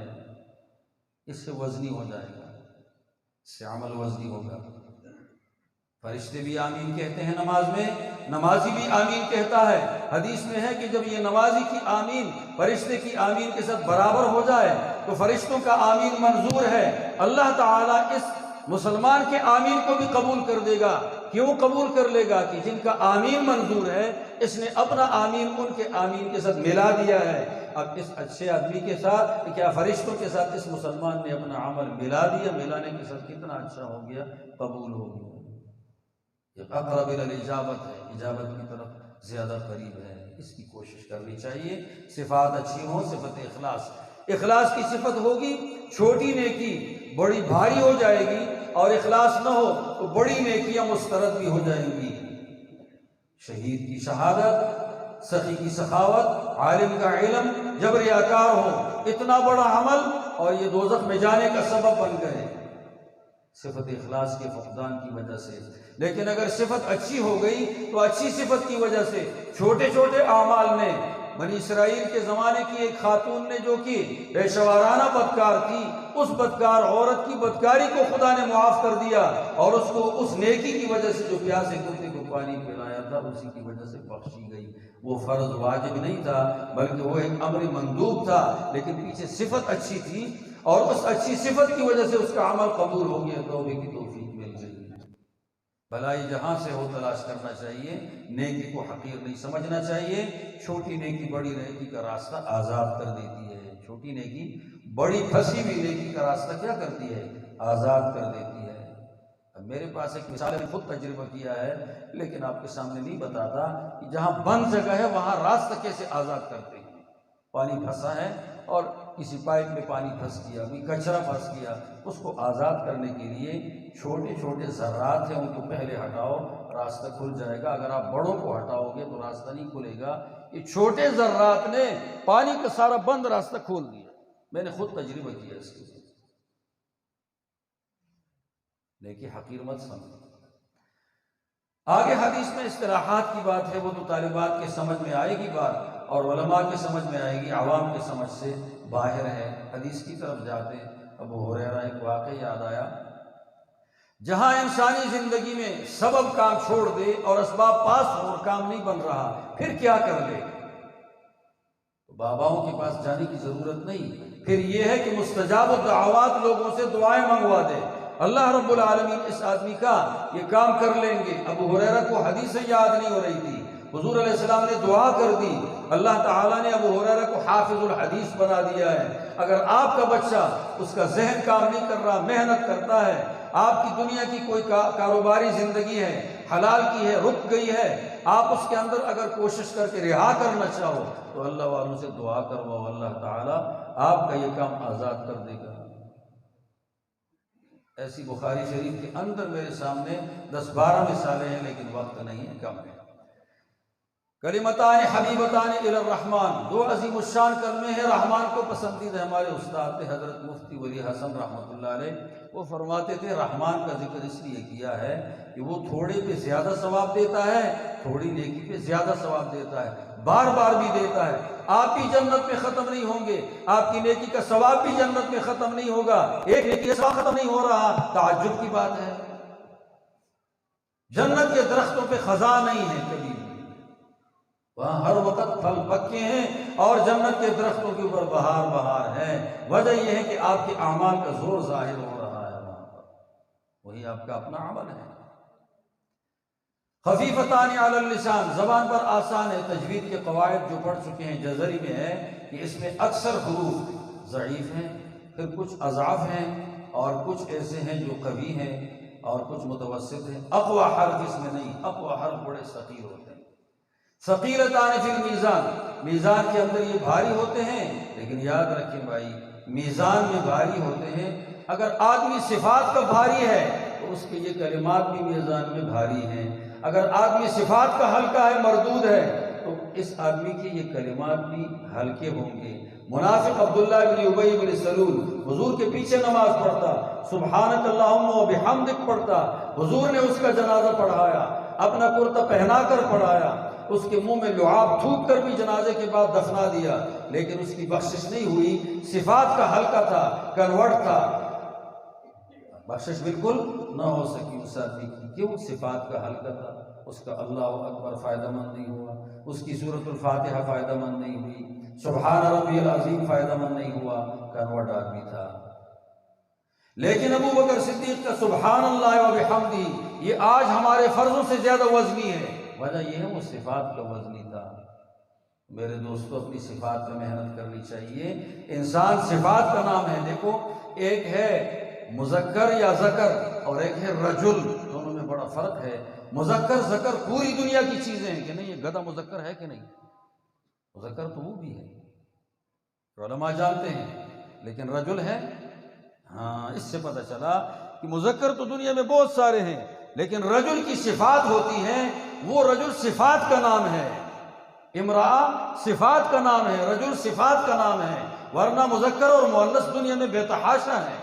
اس سے وزنی ہو جائے گا، اس سے عمل وزنی ہوگا۔ فرشتے بھی آمین کہتے ہیں نماز میں، نمازی بھی آمین کہتا ہے۔ حدیث میں ہے کہ جب یہ نمازی کی آمین فرشتے کی آمین کے ساتھ برابر ہو جائے تو فرشتوں کا آمین منظور ہے، اللہ تعالیٰ اس مسلمان کے آمین کو بھی قبول کر دے گا۔ کیوں قبول کر لے گا؟ کہ جن کا آمین منظور ہے اس نے اپنا آمین ان کے آمین کے ساتھ ملا دیا ہے۔ اب اس اچھے آدمی کے ساتھ کیا فرشتوں کے ساتھ اس مسلمان نے اپنا عمل ملا دیا، ملانے کے ساتھ کتنا اچھا ہو گیا، قبول ہو گیا۔ یہ اقرب الی الاجابت ہے، اجابت کی طرف زیادہ قریب ہے، اس کی کوشش کرنی چاہیے۔ صفات اچھی ہوں، صفت اخلاص، اخلاص کی صفت ہوگی، چھوٹی نیکی بڑی بھاری ہو جائے گی، اور اخلاص نہ ہو تو بڑی نیکیاں مسترد بھی ہو جائیں گی۔ شہید کی شہادت، سخی کی سخاوت، عالم کا علم جب ریاکار ہو، اتنا بڑا عمل اور یہ دوزخ میں جانے کا سبب بن گئے صفت اخلاص کے فقدان کی وجہ سے۔ لیکن اگر صفت اچھی ہو گئی تو اچھی صفت کی وجہ سے چھوٹے چھوٹے اعمال نے، بنی اسرائیل کے زمانے کی ایک خاتون نے جو کہ پیشہ بدکار تھی، اس بدکار عورت کی بدکاری کو خدا نے معاف کر دیا، اور اس کو اس نیکی کی وجہ سے جو پیاسے کتے کو پانی پلایا تھا اسی کی وجہ سے بخشی گئی۔ وہ فرض واجب نہیں تھا بلکہ وہ ایک امر مندوب تھا، لیکن پیچھے صفت اچھی تھی، اور اس اچھی صفت کی وجہ سے اس کا عمل قبول ہو گیا، توبے کی توفیق مل گئی۔ بھلائی جہاں سے ہو تلاش کرنا چاہیے، نیکی کو حقیر نہیں سمجھنا چاہیے۔ چھوٹی نیکی بڑی نیکی کا راستہ آزاد کر دیتی ہے، چھوٹی نیکی بڑی پھنسی ہوئی نیکی کا راستہ کیا کرتی ہے؟ آزاد کر دیتی ہے۔ اب میرے پاس ایک مثال میں خود تجربہ کیا ہے، لیکن آپ کے سامنے نہیں بتاتا کہ جہاں بند جگہ ہے وہاں راستہ کیسے آزاد کرتے ہیں۔ پانی پھنسا ہے اور کسی پائپ میں پانی پھنس گیا، کوئی کچرا پھنس گیا، اس کو آزاد کرنے کے لیے چھوٹے چھوٹے ذرات ہیں، ان کو پہلے ہٹاؤ، راستہ کھل جائے گا۔ اگر آپ بڑوں کو ہٹاؤ گے تو راستہ نہیں کھلے گا۔ یہ چھوٹے ذرات نے پانی کا سارا بند راستہ کھول دیا، میں نے خود تجربہ کیا اس کے۔ لیکن حقیر مت سمجھو۔ آگے حدیث میں اصطلاحات کی بات ہے، وہ تو طالبات کے سمجھ میں آئے گی بات، اور علماء کے سمجھ میں آئے گی، عوام کے سمجھ سے باہر ہے۔ حدیث کی طرف جاتے ہیں، ابو ہریرہ ایک واقعہ یاد آیا، جہاں انسانی زندگی میں سبب کام چھوڑ دے اور اسباب پاس ہو اور کام نہیں بن رہا، پھر کیا کر لے؟ تو باباؤں کے پاس جانے کی ضرورت نہیں، پھر یہ ہے کہ مستجاب الدعوات لوگوں سے دعائیں منگوا دے، اللہ رب العالمین اس آدمی کا یہ کام کر لیں گے۔ ابو ہریرہ کو حدیث یاد نہیں ہو رہی تھی، حضور علیہ السلام نے دعا کر دی، اللہ تعالیٰ نے ابو ہریرہ کو حافظ الحدیث بنا دیا ہے۔ اگر آپ کا بچہ، اس کا ذہن کام نہیں کر رہا، محنت کرتا ہے، آپ کی دنیا کی کوئی کاروباری زندگی ہے، حلال کی ہے، رک گئی ہے، آپ اس کے اندر اگر کوشش کر کے رہا کرنا چاہو تو اللہ والوں سے دعا کرواؤ، اللہ تعالیٰ آپ کا یہ کام آزاد کر دے گا۔ ایسی بخاری شریف کے اندر میرے سامنے 10-12 مثالیں ہیں، لیکن وقت نہیں ہے، کم ہے۔ کلمتان حبیبتان الی الرحمن، دو عظیم الشان کلمے ہیں، رحمان کو پسندیدہ۔ ہمارے استاد تھے حضرت مفتی ولی حسن رحمۃ اللہ علیہ، وہ فرماتے تھے رحمان کا ذکر اس لیے کیا ہے کہ وہ تھوڑے پہ زیادہ ثواب دیتا ہے، تھوڑی نیکی پہ زیادہ ثواب دیتا ہے، بار بار بھی دیتا ہے۔ آپ بھی جنت میں ختم نہیں ہوں گے، آپ کی نیکی کا ثواب بھی جنت میں ختم نہیں ہوگا، ایک نیکی کا ثواب ختم نہیں ہو رہا، تعجب کی بات ہے۔ جنت کے درختوں پہ خزاں نہیں ہے کبھی، وہاں ہر وقت پھل پکے ہیں، اور جنت کے درختوں کے اوپر بہار بہار ہے۔ وجہ یہ ہے کہ آپ کے اعمال کا زور ظاہر ہو رہا ہے وہاں پر، وہی آپ کا اپنا عمل ہے۔ خفیفتان علی اللسان، زبان پر آسان ہے۔ تجوید کے قواعد جو پڑھ چکے ہیں جزری میں ہے کہ اس میں اکثر حروف ضعیف ہیں، پھر کچھ اضعاف ہیں، اور کچھ ایسے ہیں جو قوی ہیں، اور کچھ متوسط ہیں۔ اقوی حرف اس میں نہیں، اقوی حرف بڑے ثقیل ہوتے ہیں۔ ثقیلتان فی المیزان، میزان کے اندر یہ بھاری ہوتے ہیں، لیکن یاد رکھیں بھائی میزان میں بھاری ہوتے ہیں۔ اگر آدمی صفات کا بھاری ہے تو اس کے یہ کلمات بھی میزان میں بھاری ہیں، اگر آدمی صفات کا ہلکا ہے، مردود ہے، تو اس آدمی کے یہ کلمات بھی ہلکے ہوں گے۔ منافق عبداللہ بن ابی بن سلول حضور کے پیچھے نماز پڑھتا، سبحانک اللہم و بحمدک پڑھتا، حضور نے اس کا جنازہ پڑھایا، اپنا کرتا پہنا کر پڑھایا، اس کے منہ میں لعاب تھوک کر بھی جنازے کے بعد دفنا دیا، لیکن اس کی بخشش نہیں ہوئی۔ صفات کا ہلکا تھا، کنورٹ تھا، بخشش بالکل نہ ہو سکی اس آدمی کی۔ کیوں؟ صفات کا ہلکا تھا، اس کا اللہ اکبر فائدہ مند نہیں ہوا، اس کی سورۃ الفاتحہ فائدہ مند نہیں ہوئی، سبحان ربی العظیم فائدہ مند نہیں ہوا، کنورٹ آدمی تھا۔ لیکن ابو بکر صدیق کا سبحان اللہ و بحمدہ یہ آج ہمارے فرضوں سے زیادہ وزنی ہے۔ وجہ یہ ہے وہ صفات کا وزنی تھا۔ میرے دوستو اپنی صفات پہ محنت کرنی چاہیے۔ انسان صفات کا نام ہے، دیکھو ایک ہے مذکر یا ذکر اور ایک ہے رجل، دونوں میں بڑا فرق ہے۔ مذکر ذکر پوری دنیا کی چیزیں ہیں کہ نہیں، یہ گدھا مذکر ہے کہ نہیں؟ مذکر تو وہ بھی ہے، علماء جانتے ہیں، لیکن رجل ہے، ہاں اس سے پتہ چلا کہ مذکر تو دنیا میں بہت سارے ہیں، لیکن رجل کی صفات ہوتی ہیں، وہ رجل صفات کا نام ہے۔ امرأہ صفات کا نام ہے، رجل صفات کا نام ہے، ورنہ مذکر اور مؤنث دنیا میں بے تحاشا ہے۔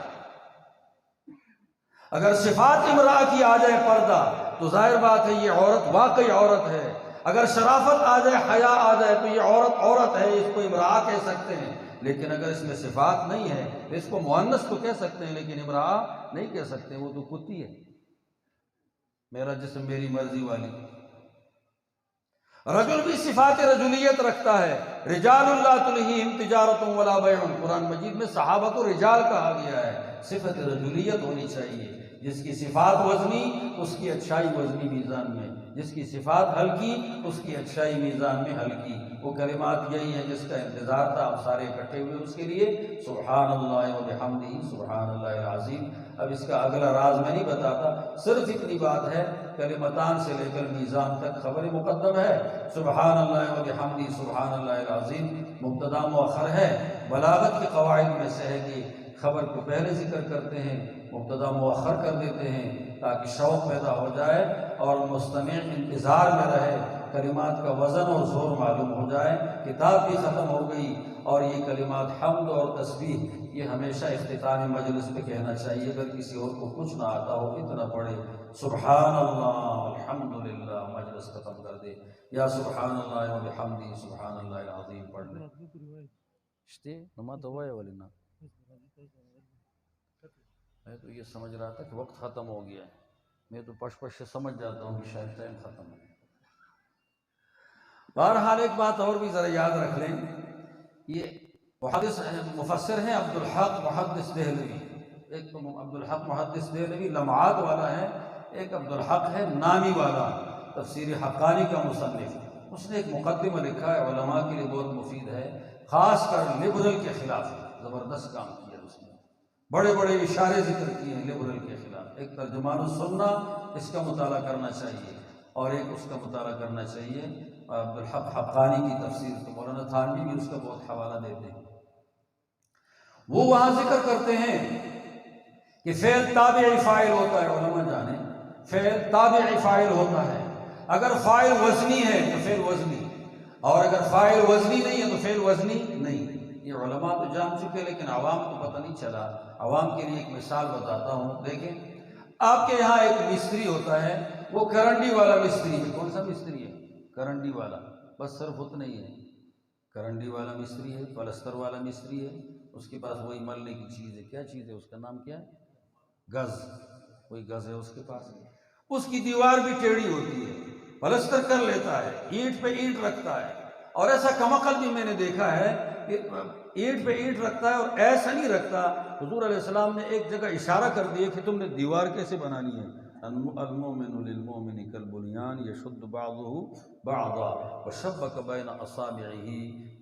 اگر صفات امرأہ کی آ جائے پردہ تو ظاہر بات ہے یہ عورت واقعی عورت ہے، اگر شرافت آ جائے، حیا آ جائے تو یہ عورت ہے، اس کو امرأہ کہہ سکتے ہیں۔ لیکن اگر اس میں صفات نہیں ہے تو اس کو مؤنث تو کہہ سکتے ہیں، لیکن امرأہ نہیں کہہ سکتے، وہ تو کتی ہے، میرا جسم میری مرضی والی۔ رجل بھی صفات رجولیت رکھتا ہے، رجال لا تلہیہم تجارت ولا بیع، قرآن مجید میں صحابہ کو رجال کہا گیا ہے۔ صفت رجولیت ہونی چاہیے، جس کی صفات وزنی اس کی اچھائی وزنی میزان میں، جس کی صفات ہلکی اس کی اچھائی میزان میں ہلکی۔ وہ کلمات یہی ہیں جس کا انتظار تھا، آپ سارے اکٹھے ہوئے اس کے لیے، سبحان اللہ و بحمدہ سبحان اللہ العظیم۔ اب اس کا اگلا راز میں نہیں بتاتا، صرف اتنی بات ہے کلمتان سے لے کر میزان تک خبر مقدم ہے، سبحان اللہ و بحمدہ سبحان اللہ العظیم مبتدا مؤخر ہے۔ بلاغت کے قواعد میں سے ہے کہ خبر کو پہلے ذکر کرتے ہیں، مبتدا مؤخر کر دیتے ہیں تاکہ شوق پیدا ہو جائے اور مستمع انتظار میں رہے، کلمات کا وزن اور زور معلوم ہو جائے۔ کتاب بھی ختم ہو گئی اور یہ کلمات حمد اور تسبیح یہ ہمیشہ اختتام مجلس پہ کہنا چاہیے۔ اگر کسی اور کو کچھ نہ آتا ہو اتنا پڑھے، سبحان اللہ الحمدللہ، مجلس ختم کر دے، یا سبحان اللہ و بحمدہ سبحان اللہ العظیم پڑھ لے۔ میں تو یہ سمجھ رہا تھا کہ وقت ختم ہو گیا ہے، میں تو پش سے سمجھ جاتا ہوں کہ شاید ٹائم ختم ہے۔ بہرحال ایک بات اور بھی ذرا یاد رکھ لیں، یہ محدث مفسر ہیں عبدالحق محدث دہلوی، ایک تو عبدالحق محدث دہلوی لمعات والا ہے، ایک عبدالحق ہے نامی والا، تفسیر حقانی کا مصنف۔ اس نے ایک مقدمہ لکھا ہے، علماء کے لیے بہت مفید ہے، خاص کر لبرل کے خلاف زبردست کام کیا اس نے، بڑے بڑے اشارے ذکر کیے ہیں لبرل کے خلاف۔ ایک ترجمان السنہ اس کا مطالعہ کرنا چاہیے، اور ایک اس کا مطالعہ کرنا چاہیے عبدالحق حقانی کی تفسیر، تو مولانا تھانوی بھی اس کا بہت حوالہ دیتے ہیں۔ وہ وہاں ذکر کرتے ہیں کہ فعل تابعی فاعل ہوتا ہے، علماء جانے فعل تابعی فاعل ہوتا ہے، اگر فاعل وزنی ہے تو فعل وزنی، اور اگر فاعل وزنی نہیں ہے تو فعل وزنی نہیں۔ یہ علماء تو جان چکے لیکن عوام کو پتہ نہیں چلا۔ عوام کے لیے ایک مثال بتاتا ہوں، دیکھیں آپ کے یہاں ایک مستری ہوتا ہے، وہ کرنڈی والا مستری ہے۔ کون سا مستری ہے؟ کرنڈی والا، بس صرف اتنا ہی ہے، کرنڈی والا مستری ہے، پلستر والا مستری ہے، اس کے پاس وہی ملنے کی چیز ہے، کیا چیز ہے اس کا نام کیا ہے؟ گز، وہی گز ہے اس کے پاس۔ اس کی دیوار بھی ٹیڑھی ہوتی ہے، پلستر کر لیتا ہے، اینٹ پہ اینٹ رکھتا ہے، اور ایسا کمعقل بھی میں نے دیکھا ہے کہ اینٹ پہ اینٹ رکھتا ہے اور ایسا نہیں رکھتا۔ حضور علیہ السلام نے ایک جگہ اشارہ کر دیا کہ تم نے دیوار کیسے بنانی ہے، المؤمن للمؤمن كالبنيان يشد بعضه بعضا وشبك بين اصابعه.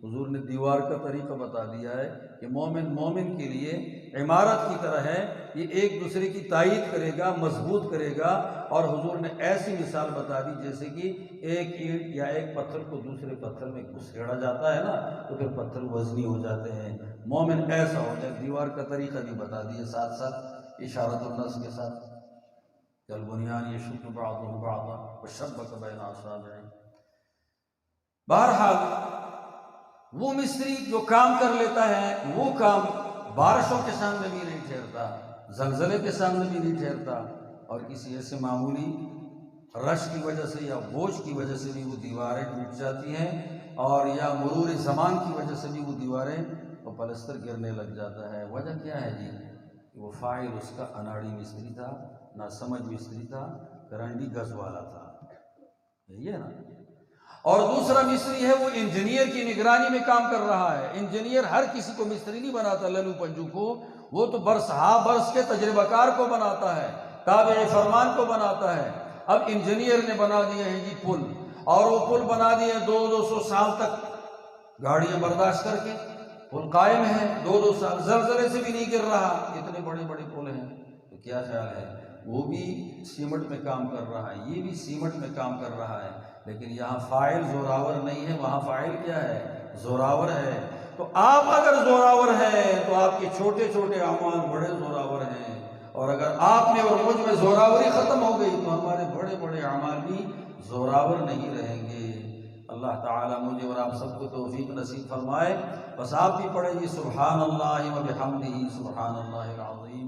حضور نے دیوار کا طریقہ بتا دیا ہے کہ مومن مومن کے لیے عمارت کی طرح ہے، یہ ایک دوسرے کی تائید کرے گا، مضبوط کرے گا. اور حضور نے ایسی مثال بتا دی جیسے کہ ایک اینٹ یا ایک پتھر کو دوسرے پتھر میں گھسیڑا جاتا ہے نا تو پھر پتھر وزنی ہو جاتے ہیں. مومن ایسا ہو جائے. دیوار کا طریقہ بھی بتا دیے ساتھ ساتھ اشارۃ النص کے ساتھ. کالبنیان یشد بعضه بعضا وشبک بین اصابعہ. بہرحال وہ مستری جو کام کر لیتا ہے وہ کام بارشوں کے سامنے بھی نہیں ٹھہرتا، زلزلے کے سامنے بھی نہیں ٹھہرتا، اور کسی ایسے معمولی رش کی وجہ سے یا بوجھ کی وجہ سے بھی وہ دیواریں ٹوٹ جاتی ہیں، اور یا مرور زمان کی وجہ سے بھی وہ دیواریں اور پلستر گرنے لگ جاتا ہے. وجہ کیا ہے جی؟ کہ وہ فاعل اس کا اناڑی مستری تھا، ناسمجھ مستری تھا، کرنڈی گز والا تھا. یہی ہے نا. اور دوسرا مستری ہے وہ انجینئر کی نگرانی میں کام کر رہا ہے. انجینئر ہر کسی کو مستری نہیں بناتا، للو پنجو کو، وہ تو برس ہا برس کے تجربہ کار کو بناتا ہے، تابع فرمان کو بناتا ہے. اب انجینئر نے بنا دیے ہیں جی پل، اور وہ پل بنا دیے 200 سال تک گاڑیاں برداشت کر کے پل قائم ہے 200 سال، زلزلے سے بھی نہیں گر رہا. اتنے بڑے بڑے پل ہیں. تو کیا خیال ہے؟ وہ بھی سیمنٹ میں کام کر رہا ہے، یہ بھی سیمنٹ میں کام کر رہا ہے، لیکن یہاں فاعل زوراور نہیں ہے، وہاں فاعل کیا ہے؟ زوراور ہے. تو آپ اگر زوراور ہیں تو آپ کے چھوٹے چھوٹے اعمال بڑے زوراور ہیں، اور اگر آپ میں اور مجھ میں زوراوری ختم ہو گئی تو ہمارے بڑے بڑے اعمال بھی زوراور نہیں رہیں گے. اللہ تعالیٰ مجھے اور آپ سب کو توفیق نصیب فرمائے. بس آپ بھی پڑھیں گے سبحان اللہ و بحمدہ سبحان اللہ العظیم.